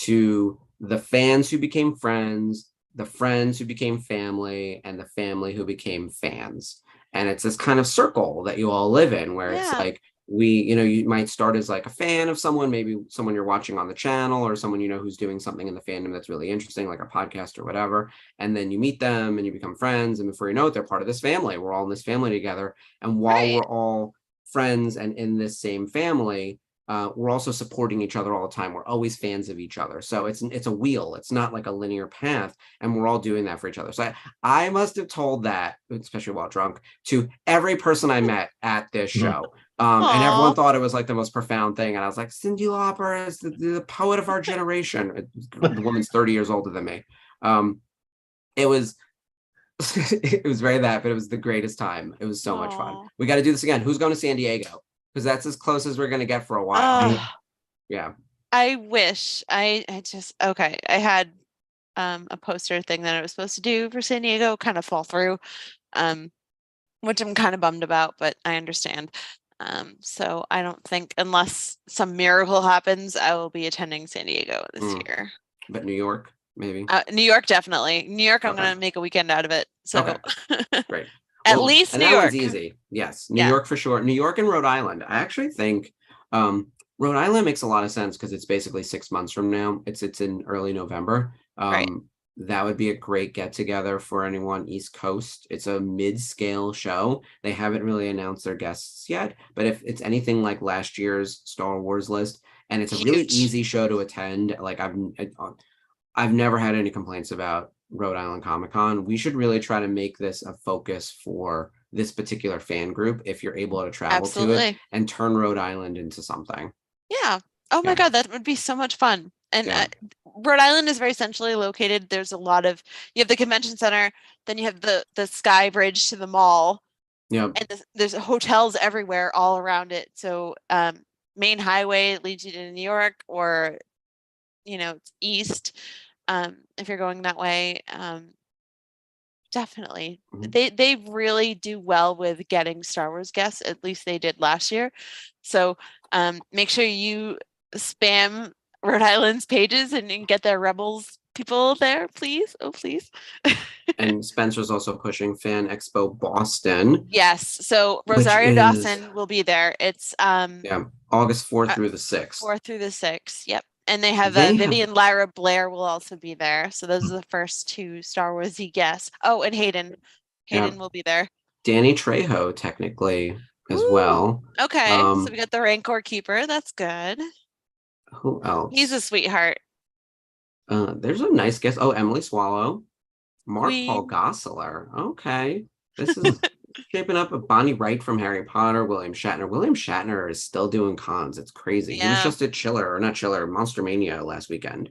to the fans who became friends, the friends who became family, and the family who became fans. And it's this kind of circle that you all live in where it's like you might start as like a fan of someone, maybe someone you're watching on the channel or someone who's doing something in the fandom that's really interesting, like a podcast or whatever. And then you meet them and you become friends. And before you know it, they're part of this family. We're all in this family together. And while we're all friends and in this same family, we're also supporting each other all the time. We're always fans of each other. So it's a wheel. It's not like a linear path. And we're all doing that for each other. So I must have told that, especially while drunk, to every person I met at this show. And everyone thought it was like the most profound thing. And I was like, Cyndi Lauper is the poet of our generation. The woman's 30 years older than me. It was very that, but it was the greatest time. It was so much fun. We got to do this again. Who's going to San Diego? Because that's as close as we're going to get for a while. Yeah. I wish I had a poster thing that I was supposed to do for San Diego kind of fall through, which I'm kind of bummed about, but I understand. So I don't think, unless some miracle happens, I will be attending San Diego this year. But New York, maybe? New York, definitely. New York, I'm going to make a weekend out of it. So great. At least New York. One's easy. Yes. New York for sure. New York and Rhode Island. I actually think Rhode Island makes a lot of sense because it's basically 6 months from now. It's in early November. That would be a great get together for anyone East Coast. It's a mid-scale show. They haven't really announced their guests yet, but if it's anything like last year's Star Wars list, and it's a really easy show to attend, like I've never had any complaints about Rhode Island Comic Con. We should really try to make this a focus for this particular fan group if you're able to travel to it and turn Rhode Island into something. Yeah. Oh my God, that would be so much fun. And Rhode Island is very centrally located. There's a lot of, you have the convention center, then you have the sky bridge to the mall. Yeah. And there's hotels everywhere all around it. So main highway leads you to New York, or it's east if you're going that way. Definitely. They really do well with getting Star Wars guests. At least they did last year. So make sure you spam Rhode Island's pages and get their Rebels people there, please. Oh, please. And Spencer's also pushing Fan Expo Boston. Yes. So Rosario Dawson will be there. It's August 4th through the 6th. 4th through the 6th. Yep. And they have Vivian Lyra Blair will also be there. So those are the first two Star Wars-y guests. Oh, and Hayden. Hayden will be there. Danny Trejo, technically, as well. Okay. So we got the Rancor Keeper. That's good. Who else? He's a sweetheart. There's a nice guest. Oh, Emily Swallow. Mark Paul Gosselaar. Okay. This is shaping up. Bonnie Wright from Harry Potter. William Shatner. William Shatner is still doing cons. It's crazy. He was just at Monster Mania last weekend.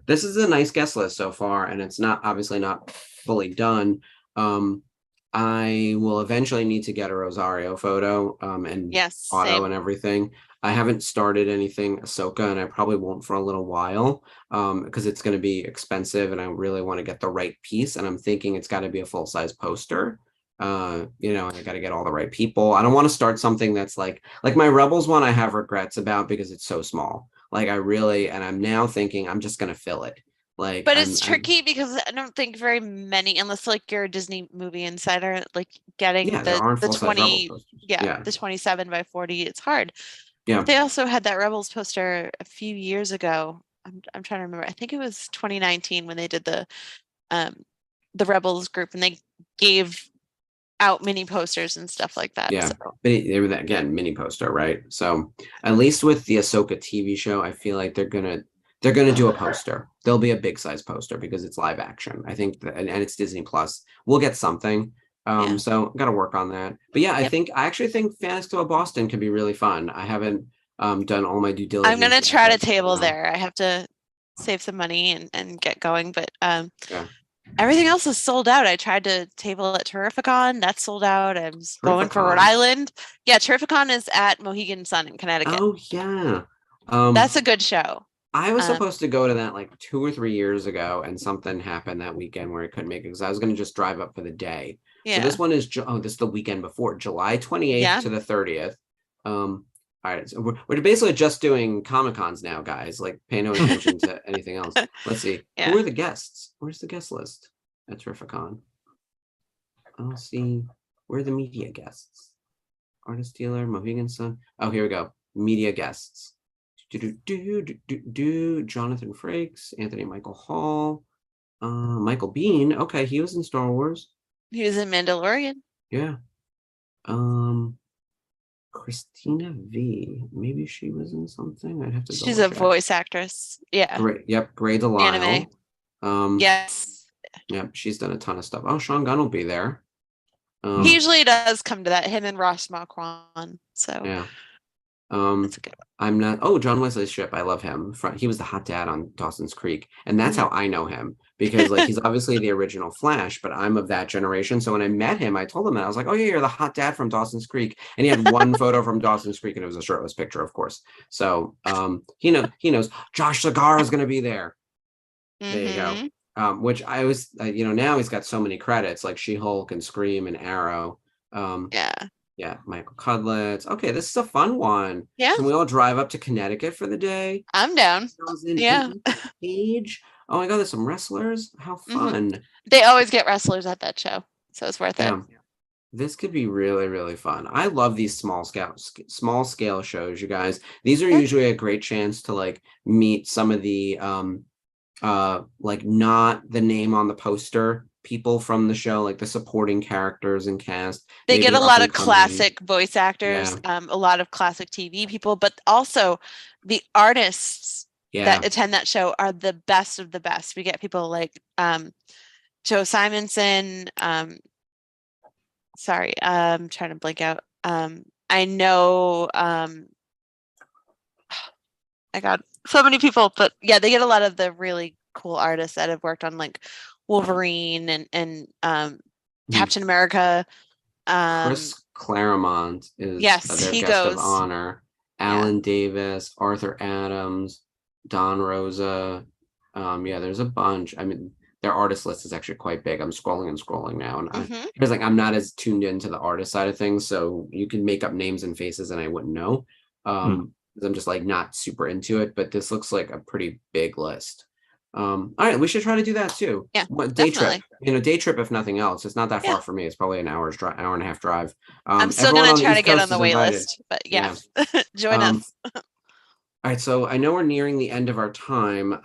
This is a nice guest list so far, and it's obviously not fully done. I will eventually need to get a Rosario photo and auto and everything. I haven't started anything Ahsoka, and I probably won't for a little while because it's going to be expensive, and I really want to get the right piece. And I'm thinking it's got to be a full-size poster. And I got to get all the right people. I don't want to start something that's like my Rebels one I have regrets about because it's so small. And I'm now thinking I'm just going to fill it. But it's tricky because I don't think very many, unless you're a Disney movie insider, getting the 20, the 27 by 40, it's hard. Yeah. But they also had that Rebels poster a few years ago. I'm trying to remember. I think it was 2019 when they did the Rebels group, and they gave out mini posters and stuff like that. Yeah, so. they were again mini poster, right? So at least with the Ahsoka TV show, I feel like they're gonna do a poster. There'll be a big size poster because it's live action. I think and it's Disney Plus. We'll get something. So got to work on that. But yeah, I actually think Fan Expo Boston could be really fun. I haven't done all my due diligence. I'm gonna try to table there. I have to save some money and get going, but everything else is sold out. I tried to table at Terrificon. That's sold out. I'm going for Rhode Island. Yeah, Terrificon is at Mohegan Sun in Connecticut. Oh yeah. That's a good show. I was supposed to go to that like 2 or 3 years ago, and something happened that weekend where I couldn't make it because I was going to just drive up for the day. Yeah. So this one is this is the weekend before, July 28th to the 30th. All right, so we're basically just doing Comic-Cons now, guys. Like, pay no attention to anything else. Let's see. Yeah. Who are the guests? Where's the guest list at Terrificon? I'll see. Where are the media guests? Artist Dealer, Mohegan Sun. Oh, here we go. Media guests. Jonathan Frakes, Anthony Michael Hall, Michael Biehn. Okay, he was in Star Wars. He was in Mandalorian. Yeah. Christina V. Maybe she was in something. I'd have to. She's a voice actress. Yeah. Great. Yep. Gray Delisle. Anime. Yes. Yep. She's done a ton of stuff. Oh, Sean Gunn will be there. He usually does come to that. Him and Ross Marquand. So. Yeah. I'm not. Oh, John Wesley Shipp. I love him. He was the hot dad on Dawson's Creek, and that's how I know him because like he's obviously the original Flash, but I'm of that generation. So when I met him, I told him that I was like, "Oh yeah, you're the hot dad from Dawson's Creek," and he had one photo from Dawson's Creek, and it was a shirtless picture, of course. So he knows Josh Segarra is going to be there. There you go. Which I was, now he's got so many credits like She-Hulk and Scream and Arrow. Yeah, Michael Cudlitz. Okay, this is a fun one. Yeah. Can we all drive up to Connecticut for the day? I'm down. Yeah. Page. Oh my God, there's some wrestlers. How fun. They always get wrestlers at that show, so it's worth it. This could be really, really fun. I love these small scale shows, you guys. These are usually a great chance to like meet some of the like not the name on the poster people from the show, like the supporting characters and cast. They get a lot of classic voice actors, a lot of classic TV people, but also the artists that attend that show are the best of the best. We get people like Joe Simonson. Sorry, I'm trying to blank out. I know I got so many people, but yeah, they get a lot of the really cool artists that have worked on like Wolverine and Captain America. Chris Claremont is their guest of honor. Alan Davis, Arthur Adams, Don Rosa. There's a bunch. I mean, their artist list is actually quite big. I'm scrolling now, and I'm not as tuned into the artist side of things, so you can make up names and faces, and I wouldn't know. I'm just like not super into it, but this looks like a pretty big list. All right, we should try to do that too. Yeah, day trip. Day trip if nothing else. It's not that far for me. It's probably an hour and a half drive. I'm still gonna try to get on the wait list, but join us. All right, so I know we're nearing the end of our time.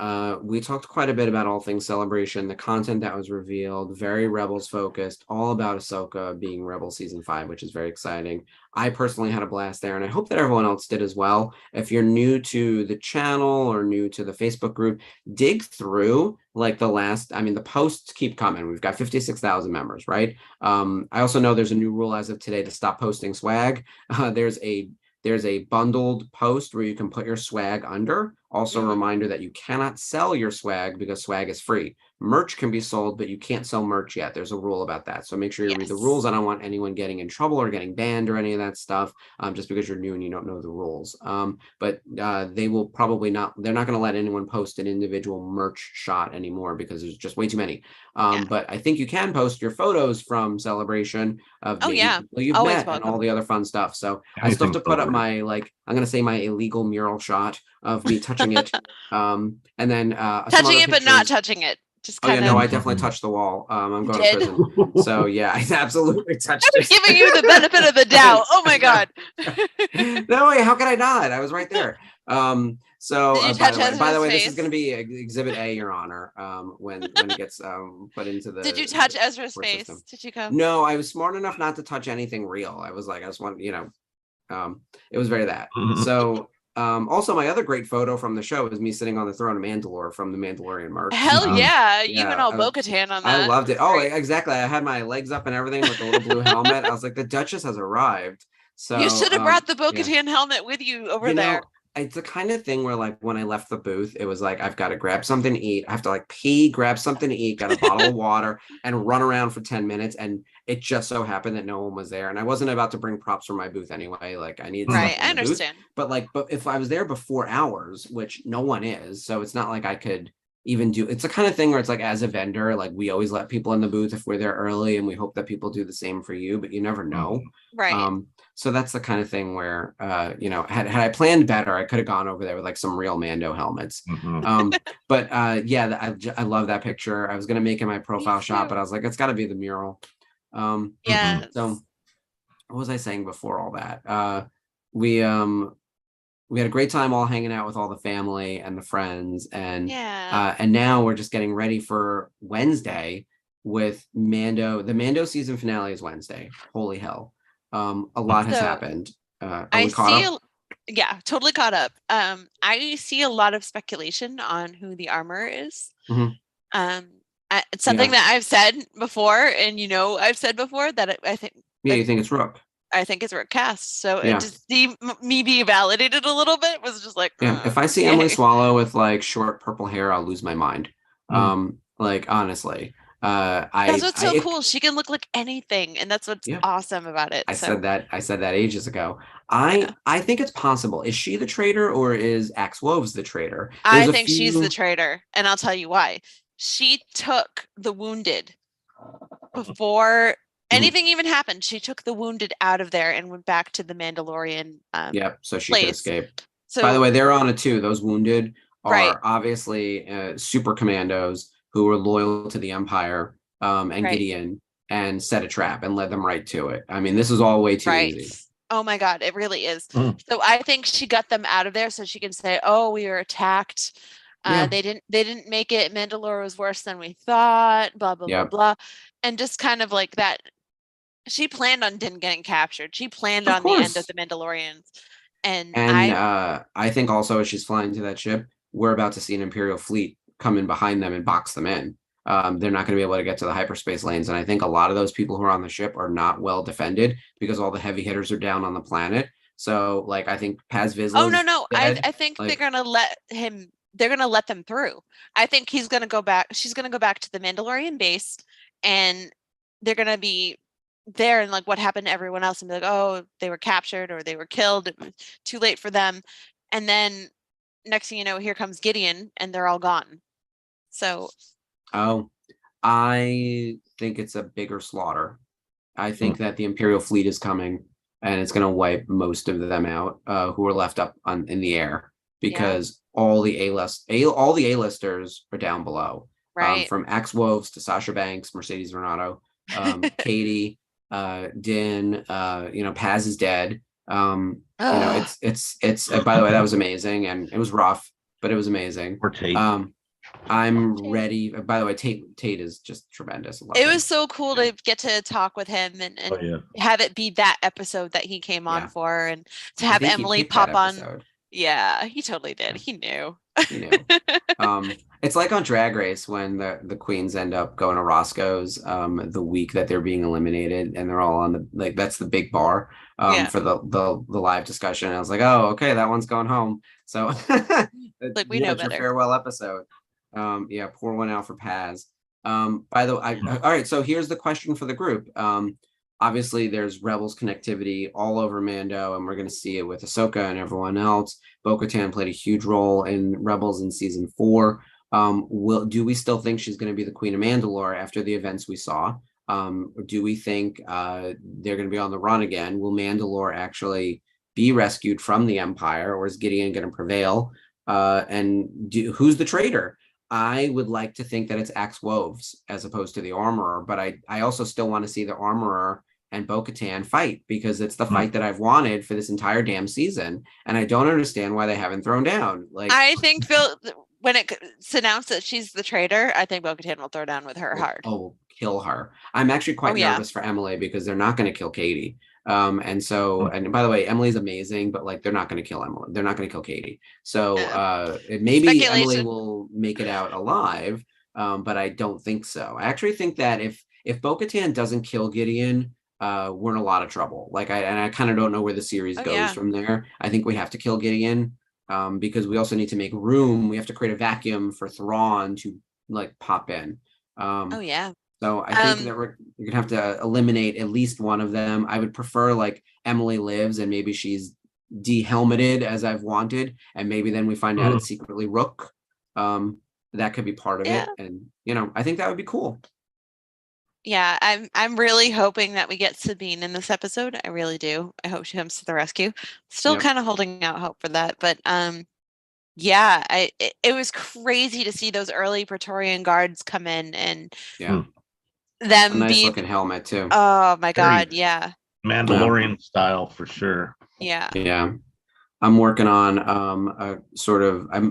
We talked quite a bit about all things Celebration, the content that was revealed, very Rebels focused, all about Ahsoka being Rebels Season 5, which is very exciting. I personally had a blast there, and I hope that everyone else did as well. If you're new to the channel or new to the Facebook group, dig through like the posts keep coming. We've got 56,000 members, right? I also know there's a new rule as of today to stop posting swag. There's a bundled post where you can put your swag under. Also a reminder that you cannot sell your swag because swag is free. Merch can be sold, but you can't sell merch yet. There's a rule about that. So make sure you read the rules. I don't want anyone getting in trouble or getting banned or any of that stuff just because you're new and you don't know the rules. But they will probably not, they're not going to let anyone post an individual merch shot anymore because there's just way too many. But I think you can post your photos from Celebration of people you've met and all the other fun stuff. So I still have to put up my, I'm going to say my illegal mural shot of me touching it. And then touching it, but not touching it. Just kind of. No, I definitely touched the wall. I'm going to prison. So yeah, I absolutely touched it. Giving you the benefit of the doubt. Oh my God. No way, how could I not? I was right there. So Did you by touch the way, Ezra's this is face? going to be Exhibit A, Your Honor. When it gets put into the. Did you touch Ezra's court face? system. Did you come? No, I was smart enough not to touch anything real. I was like, I just want, it was very that. So also my other great photo from the show is me sitting on the throne of Mandalore from the Mandalorian merch. Hell yeah, you yeah, and all Bo-Katan on that. I loved it. That's Oh, great. exactly. I had my legs up and everything with the little blue helmet. I was like, the Duchess has arrived. So You should have brought the yeah. Bo-Katan helmet with you over You there. know, it's the kind of thing where like when I left the booth, it was like I've got to grab something to eat. I have to like pee, grab something to eat, got a bottle of water, and run around for 10 minutes. And it just so happened that no one was there. And I wasn't about to bring props from my booth anyway. Like I needed Right, stuff I in the booth. understand. But if I was there before hours, which no one is, so it's not like I could even do. It's the kind of thing where it's like as a vendor, like we always let people in the booth if we're there early, and we hope that people do the same for you. But you never know. Right. So that's the kind of thing where, had I planned better, I could have gone over there with like some real Mando helmets. But yeah, I love that picture. I was going to make it my profile shot, but I was like, it's got to be the mural. Yeah. So what was I saying before all that? We had a great time all hanging out with all the family and the friends. And now we're just getting ready for Wednesday with Mando. The Mando season finale is Wednesday. Holy hell. A lot has happened. Are we caught up? Yeah, totally caught up. I see a lot of speculation on who the armor is. It's something that I've said before, and I've said before that I think. Yeah, you think it's Rook? I think it's Rook cast. So it just see me be validated a little bit was just like. If I see Emily Swallow with like short purple hair, I'll lose my mind. Like honestly. That's what's so cool. She can look like anything, and that's what's awesome about it. I said that ages ago. I think it's possible. Is she the traitor or is Axe Woves the traitor? I think she's the traitor, and I'll tell you why. She took the wounded before anything even happened. She took the wounded out of there and went back to the Mandalorian. So she could escape. So, by the way, they're on it too. Those wounded are obviously super commandos who were loyal to the Empire and Gideon and set a trap and led them right to it. I mean, this is all way too easy. Oh my God, it really is. So I think she got them out of there so she can say, "Oh, we were attacked. They didn't make it. Mandalore was worse than we thought. Blah blah blah blah," and just kind of like that. She planned on Din getting captured. She planned on the end of the Mandalorians, and I think also as she's flying to that ship, we're about to see an Imperial fleet come in behind them and box them in. They're not going to be able to get to the hyperspace lanes. And I think a lot of those people who are on the ship are not well defended because all the heavy hitters are down on the planet. So like, I think Paz Vizsla. Oh, no. I think they're going to let him, they're going to let them through. I think he's going to go back. She's going to go back to the Mandalorian base and they're going to be there and like what happened to everyone else and be like, oh, they were captured or they were killed. It was too late for them. And then next thing you know, here comes Gideon and they're all gone. So. Oh, I think it's a bigger slaughter. I think that the Imperial fleet is coming and it's going to wipe most of them out who are left up in the air because all the A-listers are down below. Right. From Axe Woves to Sasha Banks, Mercedes Renato, Katie, Din, Paz is dead. It's by the way, that was amazing and it was rough, but it was amazing. Or Tate. I'm ready. By the way, Tate is just tremendous. It was so cool to get to talk with him and have it be that episode that he came on for, and to have Emily pop on. Yeah, he totally did. He knew. He knew. It's like on Drag Race when the queens end up going to Roscoe's the week that they're being eliminated, and they're all on that's the big bar for the live discussion. I was like, oh, okay, that one's going home. So like we know better. Your farewell episode. Pour one out for Paz. By the way, all right, so here's the question for the group. Obviously there's Rebels connectivity all over Mando, and we're going to see it with Ahsoka and everyone else. Bo-Katan played a huge role in Rebels in season 4. Do we still think she's going to be the Queen of Mandalore after the events we saw? Or do we think they're going to be on the run again? Will Mandalore actually be rescued from the Empire, or is Gideon going to prevail? Who's the traitor? I would like to think that it's Axe Woves as opposed to the Armorer, but I also still want to see the Armorer and Bo-Katan fight, because it's the fight that I've wanted for this entire damn season, and I don't understand why they haven't thrown down. Like, I think when it's announced that she's the traitor, I think Bo-Katan will throw down with her hard. Oh, kill her. I'm actually quite nervous for Emily, because they're not going to kill Katie. And so, and by the way, Emily's amazing, but like, they're not going to kill Emily. They're not going to kill Katie. So maybe Emily will make it out alive, but I don't think so. I actually think that if Bo-Katan doesn't kill Gideon, we're in a lot of trouble. Like, I kind of don't know where the series goes from there. I think we have to kill Gideon, because we also need to make room. We have to create a vacuum for Thrawn to like pop in. So I think that we're gonna have to eliminate at least one of them. I would prefer like Emily lives and maybe she's de-helmeted as I've wanted, and maybe then we find out it's secretly Rook. That could be part of it, and I think that would be cool. Yeah, I'm really hoping that we get Sabine in this episode. I really do. I hope she comes to the rescue. Still kind of holding out hope for that, but it was crazy to see those early Praetorian guards come in and them nice looking helmet too. Oh my God, Mandalorian style for sure. Yeah. I'm working on I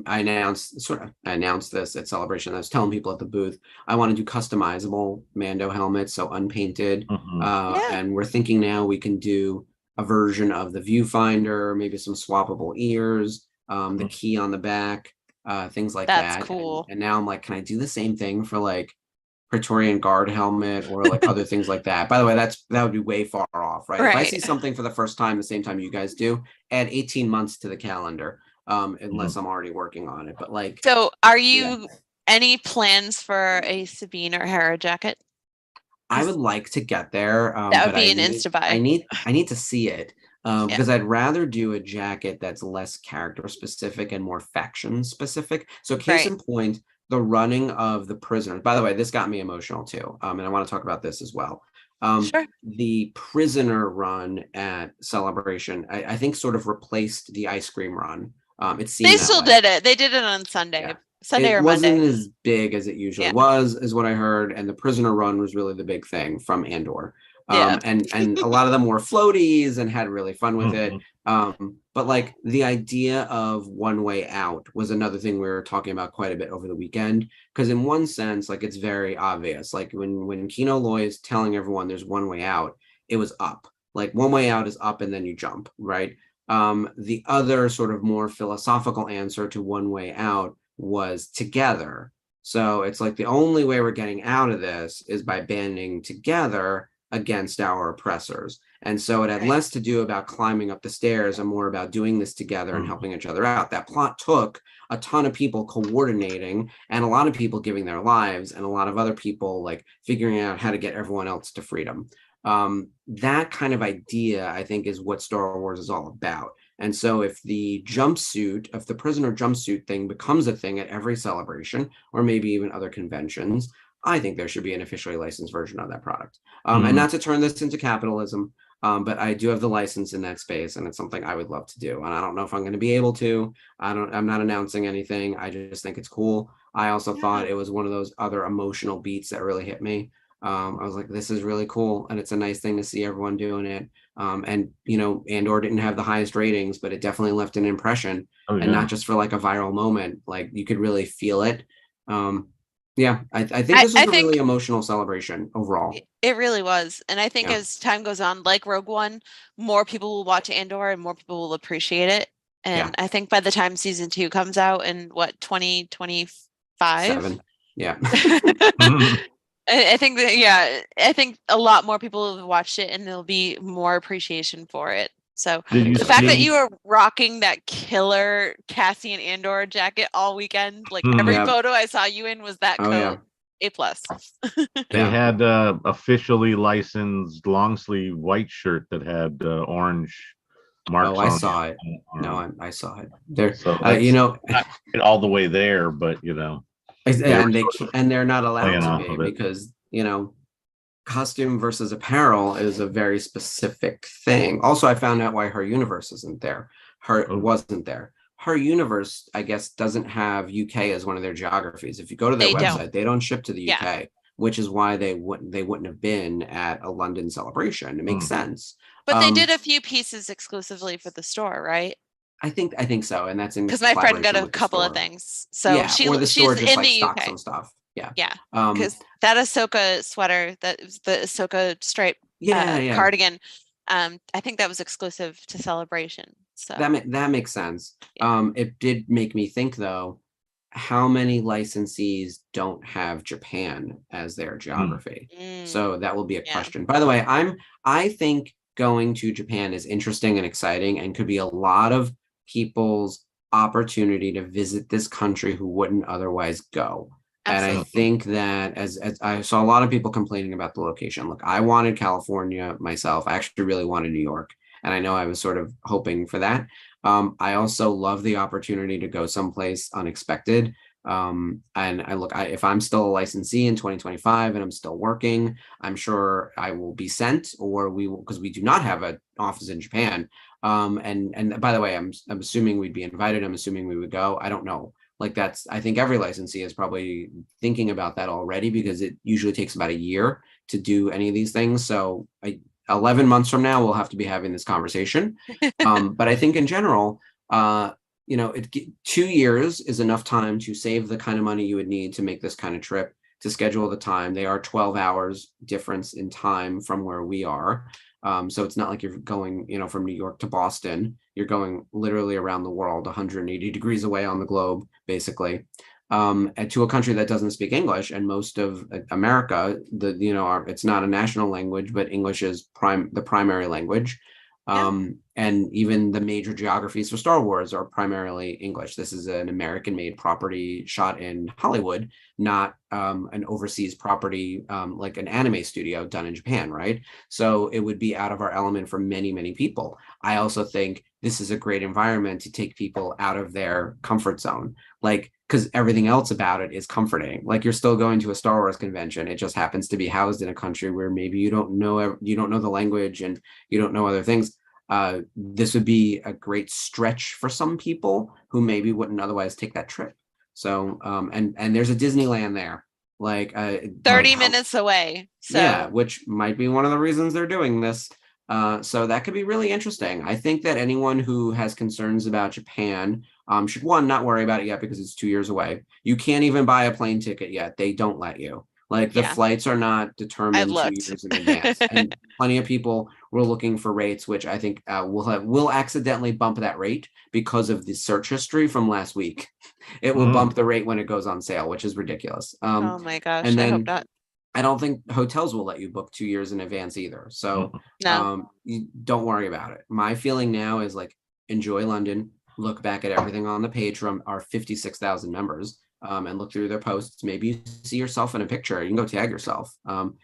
announced this at Celebration. I was telling people at the booth, I want to do customizable Mando helmets, so unpainted. And we're thinking now we can do a version of the viewfinder, maybe some swappable ears, the key on the back, things like that. That's cool. And now I'm like, can I do the same thing for like Praetorian Guard helmet or like other things like that? By the way, that would be way far off, right? If I see something for the first time the same time you guys do, add 18 months to the calendar, unless I'm already working on it. But like, so are you any plans for a Sabine or Hera jacket? I would like to get there. That would be an insta buy. I need to see it. Because I'd rather do a jacket that's less character specific and more faction specific. So case in point, the running of the prisoners. By the way, this got me emotional too. And I want to talk about this as well. The prisoner run at Celebration, I think sort of replaced the ice cream run. It seemed they still did it. They did it on Sunday. Sunday or Monday. It wasn't as big as it usually was, is what I heard. And the prisoner run was really the big thing from Andor. And a lot of them were floaties and had really fun with it. But like the idea of one way out was another thing we were talking about quite a bit over the weekend. Because in one sense, like it's very obvious. Like when Kino Loy is telling everyone there's one way out, it was up. Like one way out is up and then you jump, right? The other sort of more philosophical answer to one way out was together. So it's like the only way we're getting out of this is by banding together against our oppressors. And so it had less to do about climbing up the stairs and more about doing this together and helping each other out. That plot took a ton of people coordinating and a lot of people giving their lives and a lot of other people like figuring out how to get everyone else to freedom. That kind of idea, I think, is what Star Wars is all about. And so if the prisoner jumpsuit thing becomes a thing at every celebration, or maybe even other conventions, I think there should be an officially licensed version of that product. And not to turn this into capitalism, but I do have the license in that space, and it's something I would love to do. And I don't know if I'm going to be able to. I'm not announcing anything. I just think it's cool. I also thought it was one of those other emotional beats that really hit me. I was like, this is really cool, and it's a nice thing to see everyone doing it. And Andor didn't have the highest ratings, but it definitely left an impression, and not just for like a viral moment. Like you could really feel it. I think this was a really emotional celebration overall. It really was. And I think as time goes on, like Rogue One, more people will watch Andor and more people will appreciate it. And I think by the time season 2 comes out in 2025? 7. Yeah. I think I think a lot more people have watched it and there'll be more appreciation for it. So the fact that you are rocking that killer Cassian Andor jacket all weekend, like every photo I saw you in was that coat. A+. They had officially licensed long sleeve white shirt that had orange marks. I saw it. No, I saw it. There, so not all the way there, but and they're not allowed to be because costume versus apparel is a very specific thing. Also, I found out why Her Universe isn't there. Wasn't there. Her Universe, I guess, doesn't have UK as one of their geographies. If you go to their website, they don't ship to the UK, which is why they wouldn't have been at a London celebration. It makes sense. But they did a few pieces exclusively for the store, right? I think so, and that's in because my friend got collaboration a with the couple of store. things. So Or the store she's just in like the stocks UK. some stuff. Yeah. Yeah. Because that Ahsoka sweater, that was the Ahsoka stripe cardigan, I think that was exclusive to Celebration. So that makes sense. It did make me think though, how many licensees don't have Japan as their geography? So that will be a question. By the way, I think going to Japan is interesting and exciting and could be a lot of people's opportunity to visit this country who wouldn't otherwise go. Absolutely. And I think that as I saw a lot of people complaining about the location. Look, I wanted California myself. I actually really wanted New York. And I know I was sort of hoping for that. I also love the opportunity to go someplace unexpected. And if I'm still a licensee in 2025 and I'm still working, I'm sure I will be sent, or we will, because we do not have an office in Japan. And by the way, I'm assuming we'd be invited. I'm assuming we would go. I don't know. Like I think every licensee is probably thinking about that already, because it usually takes about a year to do any of these things. So 11 months from now, we'll have to be having this conversation. But I think in general, 2 years is enough time to save the kind of money you would need to make this kind of trip, to schedule the time. They are 12 hours difference in time from where we are. So it's not like you're going, from New York to Boston. You're going literally around the world, 180 degrees away on the globe, basically, and to a country that doesn't speak English. And most of America, it's not a national language, but English is the primary language. And even the major geographies for Star Wars are primarily English. This is an American-made property shot in Hollywood, not an overseas property like an anime studio done in Japan, right? So it would be out of our element for many, many people. I also think this is a great environment to take people out of their comfort zone, because everything else about it is comforting. Like, you're still going to a Star Wars convention. It just happens to be housed in a country where maybe you don't know the language and you don't know other things. This would be a great stretch for some people who maybe wouldn't otherwise take that trip. So, and there's a Disneyland there, 30 minutes away. So yeah, which might be one of the reasons they're doing this. So that could be really interesting. I think that anyone who has concerns about Japan should, one, not worry about it yet, because it's 2 years away. You can't even buy a plane ticket yet. They don't let you. The flights are not determined 2 years in advance. And plenty of people were looking for rates, which I think will accidentally bump that rate because of the search history from last week. It will bump the rate when it goes on sale, which is ridiculous. Oh my gosh, and then, I hope not. I don't think hotels will let you book 2 years in advance either. So you don't worry about it. My feeling now is enjoy London, look back at everything on the page from our 56,000 members, and look through their posts. Maybe you see yourself in a picture. You can go tag yourself.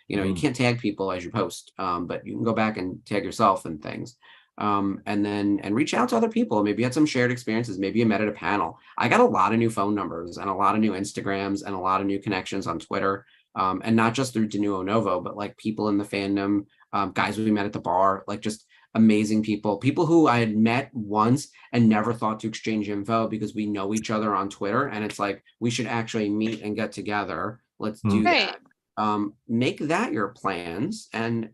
You can't tag people as you post, but you can go back and tag yourself and things. And reach out to other people. Maybe you had some shared experiences. Maybe you met at a panel. I got a lot of new phone numbers and a lot of new Instagrams and a lot of new connections on Twitter. And not just through Denuo Novo, but people in the fandom, guys we met at the bar, just amazing people who I had met once and never thought to exchange info, because we know each other on Twitter. And it's we should actually meet and get together. Let's do that. Make that your plans, and,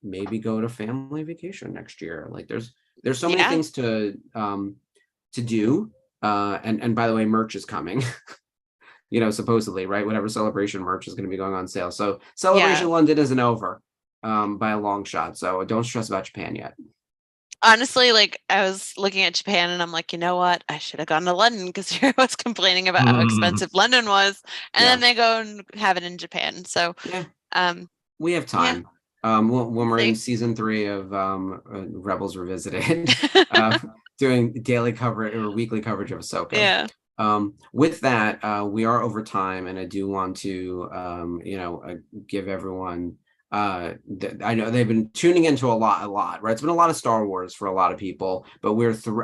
maybe go to family vacation next year. There's so many things to do. And by the way, merch is coming. Supposedly, right? Whatever Celebration merch is going to be going on sale. So Celebration London isn't over by a long shot. So don't stress about Japan yet. Honestly, I was looking at Japan and I'm like, you know what? I should have gone to London, because here I was complaining about how expensive London was. And then they go and have it in Japan. So we have time. When we're in season 3 of Rebels Revisited, doing daily coverage or weekly coverage of Ahsoka. Yeah. With that, we are over time, and I do want to, give everyone. I know they've been tuning into a lot, right? It's been a lot of Star Wars for a lot of people, but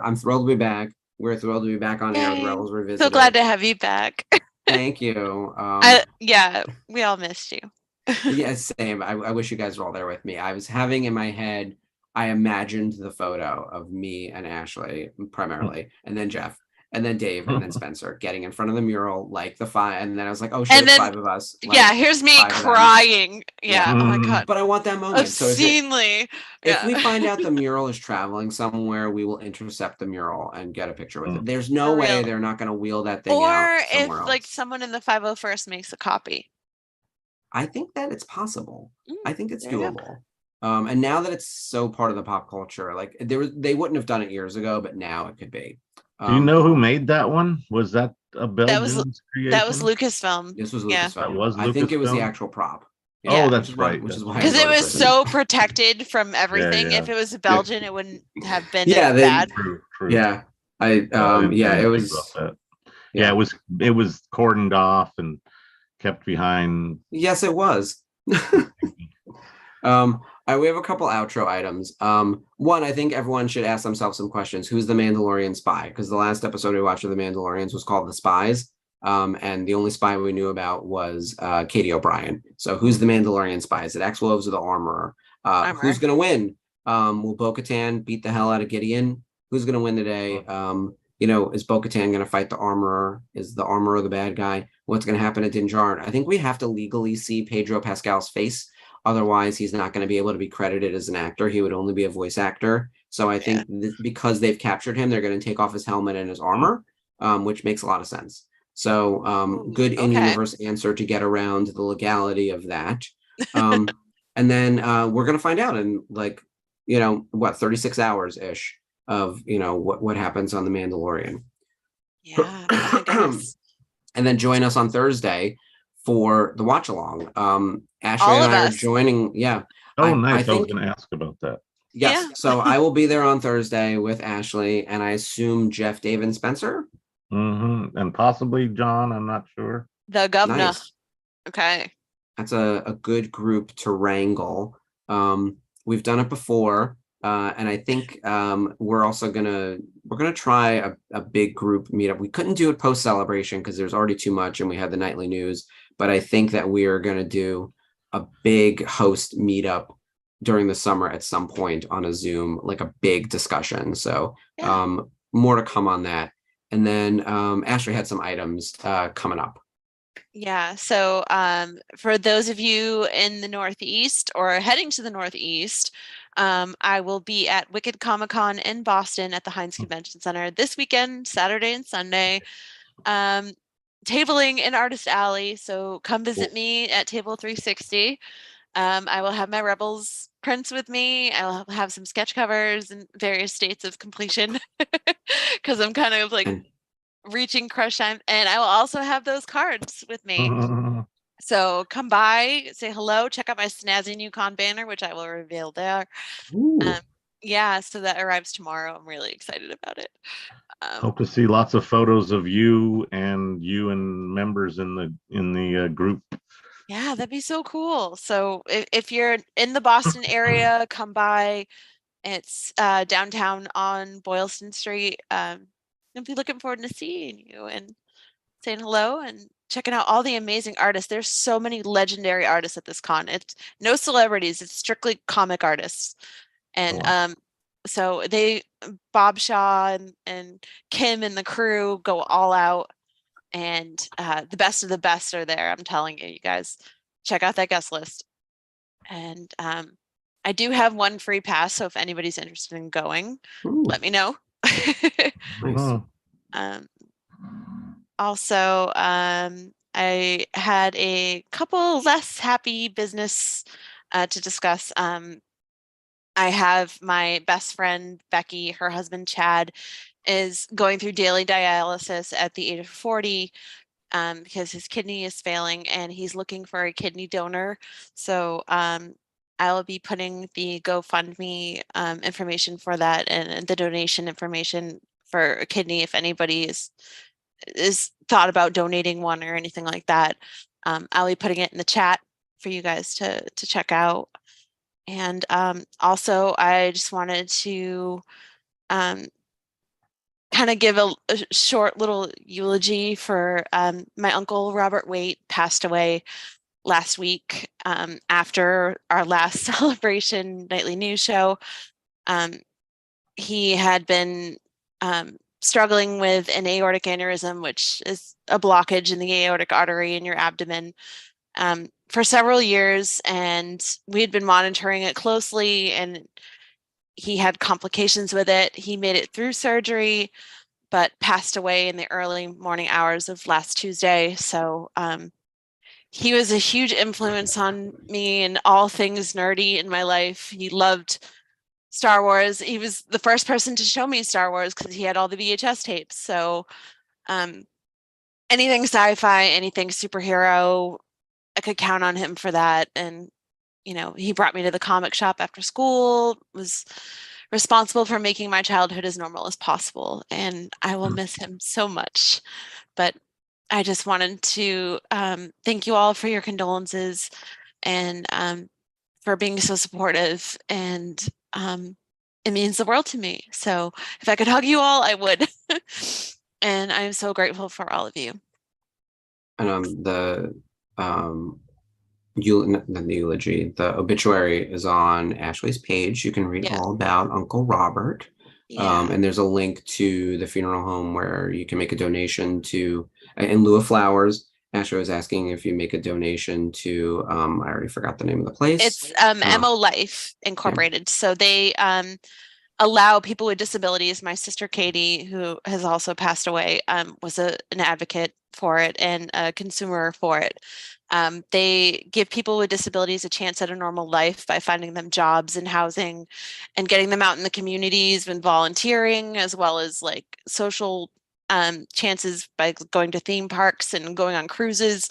I'm thrilled to be back. We're thrilled to be back on air with Rebels Revisited. So glad to have you back. Thank you. We all missed you. Yeah, same. I wish you guys were all there with me. I was having in my head, I imagined the photo of me and Ashley primarily, and then Jeff. And then Dave, and then Spencer getting in front of the mural, like the 5. And then I was like, oh shit, And it's then 5 of us. Like, yeah, here's me 5 of them. crying. Yeah. Yeah. Oh my God. But I want that moment. So Obscenely. if we find out the mural is traveling somewhere, we will intercept the mural and get a picture with it. There's no For way real. they're not going to wheel that thing Or out if somewhere like else. someone in the 501st makes a copy. I think that it's possible. I think it's there you doable. And now that it's so part of the pop culture, like they wouldn't have done it years ago, but now it could be. Do you know who made that one? Was that a Belgian creation? That was Lucasfilm. This was Yeah. Lucasfilm. That was I think it was the Lucasfilm? actual prop. Yeah. Oh, that's right. Which is why I Because it voted was for so protected from everything. yeah. If it was a Belgian, it wouldn't have been Yeah, as they- bad. True. Yeah. I didn't know it anything was about that. Yeah, it was cordoned off and kept behind. Yes, it was. We have a couple outro items. One, I think everyone should ask themselves some questions. Who's the Mandalorian spy? Because the last episode we watched of the Mandalorians was called The Spies. And the only spy we knew about was Katie O'Brien. So who's the Mandalorian spy? Is it X-Wolves or the Armorer? Who's gonna win? Will Bo-Katan beat the hell out of Gideon? Who's gonna win today? Is Bo-Katan gonna fight the Armorer? Is the Armorer the bad guy? What's gonna happen at Din Djarin? I think we have to legally see Pedro Pascal's face. Otherwise, he's not going to be able to be credited as an actor. He would only be a voice actor. So I think because they've captured him, they're going to take off his helmet and his armor, which makes a lot of sense. So good in-universe answer to get around the legality of that. And then we're going to find out in 36 hours ish of, what happens on The Mandalorian. Yeah. Oh my goodness. And then join us on Thursday for the watch along. Ashley All and of I us. are joining. Yeah. Oh, nice. I think, I was going to ask about that. Yes. Yeah. So I will be there on Thursday with Ashley, and I assume Jeff, Dave, and Spencer. And possibly John. I'm not sure. The governor. Nice. Okay. That's a good group to wrangle. We've done it before, and I think we're also gonna try a big group meetup. We couldn't do it post celebration because there's already too much, and we had the nightly news. But I think that we are gonna do a big host meetup during the summer at some point on a Zoom, like a big discussion. So more to come on that. And then Ashley had some items coming up. Yeah. So for those of you in the Northeast or heading to the Northeast, I will be at Wicked Comic Con in Boston at the Heinz Convention Center this weekend, Saturday and Sunday. Tabling in Artist Alley. So come visit me at Table 360. I will have my Rebels prints with me. I'll have some sketch covers in various states of completion because I'm kind of like reaching crush time. And I will also have those cards with me. So come by, say hello, check out my snazzy new con banner, which I will reveal there. So that arrives tomorrow. I'm really excited about it. Hope to see lots of photos of you and members in the group. Yeah, that'd be so cool. So if you're in the Boston area, come by. It's downtown on Boylston Street. I'll be looking forward to seeing you and saying hello and checking out all the amazing artists. There's so many legendary artists at this con. It's no celebrities. It's strictly comic artists. And so Bob Shaw and Kim and the crew go all out. And the best of the best are there. I'm telling you, you guys, check out that guest list. And I do have one free pass, so if anybody's interested in going, let me know. Also, I had a couple less happy business to discuss. I have my best friend, Becky, her husband, Chad, is going through daily dialysis at the age of 40 because his kidney is failing and he's looking for a kidney donor. So I will be putting the GoFundMe information for that and the donation information for a kidney if anybody is thought about donating one or anything like that. I'll be putting it in the chat for you guys to check out. And also, I just wanted to kind of give a short little eulogy for my uncle Robert Waite passed away last week after our last celebration nightly news show. He had been struggling with an aortic aneurysm, which is a blockage in the aortic artery in your abdomen, for several years, and we had been monitoring it closely, and he had complications with it. He made it through surgery, but passed away in the early morning hours of last Tuesday. So he was a huge influence on me and all things nerdy in my life. He loved Star Wars. He was the first person to show me Star Wars because he had all the VHS tapes. So anything sci-fi, anything superhero, I could count on him for that. And, you know, he brought me to the comic shop after school, was responsible for making my childhood as normal as possible. And I will miss him so much. But I just wanted to thank you all for your condolences and for being so supportive. And it means the world to me. So if I could hug you all, I would. And I'm so grateful for all of you. And the eulogy, the obituary is on Ashley's page. You can read all about Uncle Robert. And there's a link to the funeral home where you can make a donation to, in lieu of flowers. Ashley was asking if you make a donation to, I already forgot the name of the place. It's MO Life Incorporated. Yeah. So they allow people with disabilities. My sister Katie, who has also passed away, was an advocate for it and a consumer for it. They give people with disabilities a chance at a normal life by finding them jobs and housing and getting them out in the communities and volunteering, as well as like social chances by going to theme parks and going on cruises.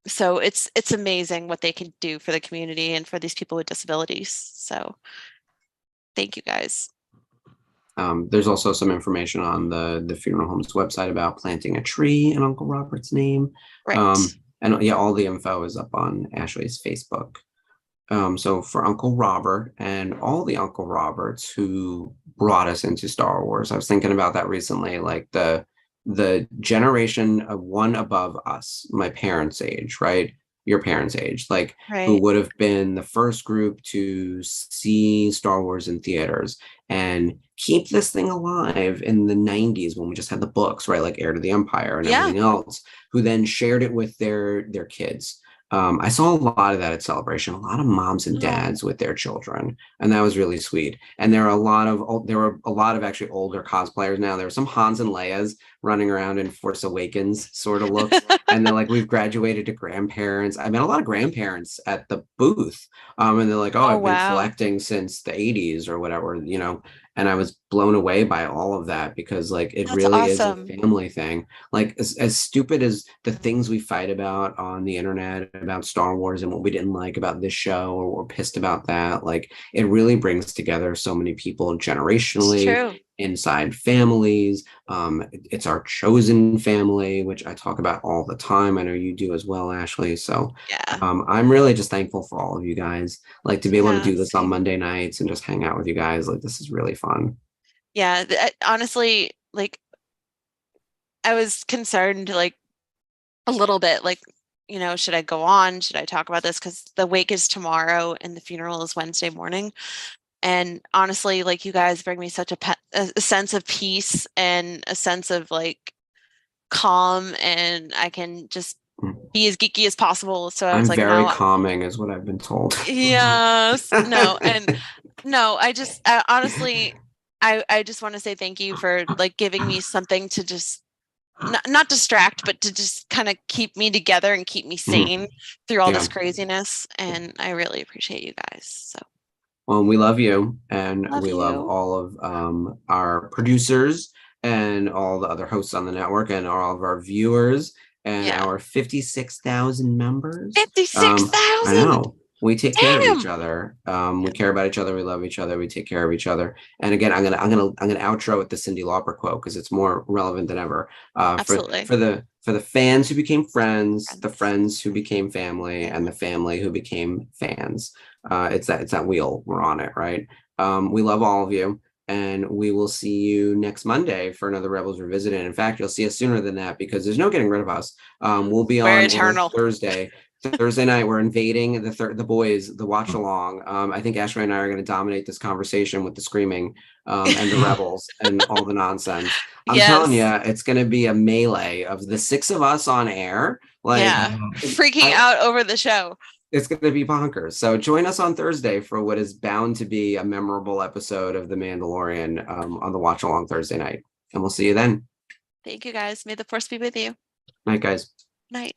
So it's amazing what they can do for the community and for these people with disabilities. So thank you guys. There's also some information on the funeral home's website about planting a tree in Uncle Robert's name. Right. And yeah, all the info is up on Ashley's Facebook. So for Uncle Robert and all the Uncle Roberts who brought us into Star Wars, I was thinking about that recently, like the generation of one above us, my parents' age, right? Your parents' age, like who would have been the first group to see Star Wars in theaters and keep this thing alive in the 90s when we just had the books, right? Like Heir to the Empire and everything else, who then shared it with their kids. I saw a lot of that at Celebration, a lot of moms and dads with their children, and that was really sweet. And there were a lot of actually older cosplayers now. There were some Hans and Leia's running around in Force Awakens sort of looks. And then like we've graduated to grandparents. I met a lot of grandparents at the booth. And they're like, I've been collecting since the 80s or whatever, you know. And I was blown away by all of that because like it really is a family thing. Like as stupid as the things we fight about on the internet about Star Wars and what we didn't like about this show or we're pissed about that, like it really brings together so many people generationally inside families. It's our chosen family, which I talk about all the time. I know you do as well, Ashley. So I'm really just thankful for all of you guys, like to be able to do this on Monday nights and just hang out with you guys. Like this is really fun. Yeah, honestly, like I was concerned like a little bit, like, you know, should I go on? Should I talk about this? Because the wake is tomorrow and the funeral is Wednesday morning. And honestly, like you guys bring me such a sense of peace and a sense of like calm, and I can just be as geeky as possible. So I was like, very calming is what I've been told. Yes. No. And no, honestly, I just want to say thank you for like giving me something to just not distract, but to just kind of keep me together and keep me sane through all this craziness. And I really appreciate you guys. So. Well, we love you, and we love all of our producers and all the other hosts on the network and all of our viewers and our 56,000 members. 56,000! I know. We take care of each other. We care about each other. We love each other. We take care of each other. And again, I'm gonna outro with the Cyndi Lauper quote because it's more relevant than ever. Absolutely. For the fans who became friends, the friends who became family, and the family who became fans. It's that wheel. We're on it, right? We love all of you. And we will see you next Monday for another Rebels Revisited. In fact, you'll see us sooner than that because there's no getting rid of us. We'll be on Thursday Thursday night, we're invading the boys, the watch along. I think Ashley and I are going to dominate this conversation with the screaming and the rebels and all the nonsense. I'm telling you, it's going to be a melee of the 6 of us on air. Like, freaking out over the show. It's going to be bonkers. So join us on Thursday for what is bound to be a memorable episode of The Mandalorian on the watch along Thursday night. And we'll see you then. Thank you, guys. May the force be with you. Night, guys. Night.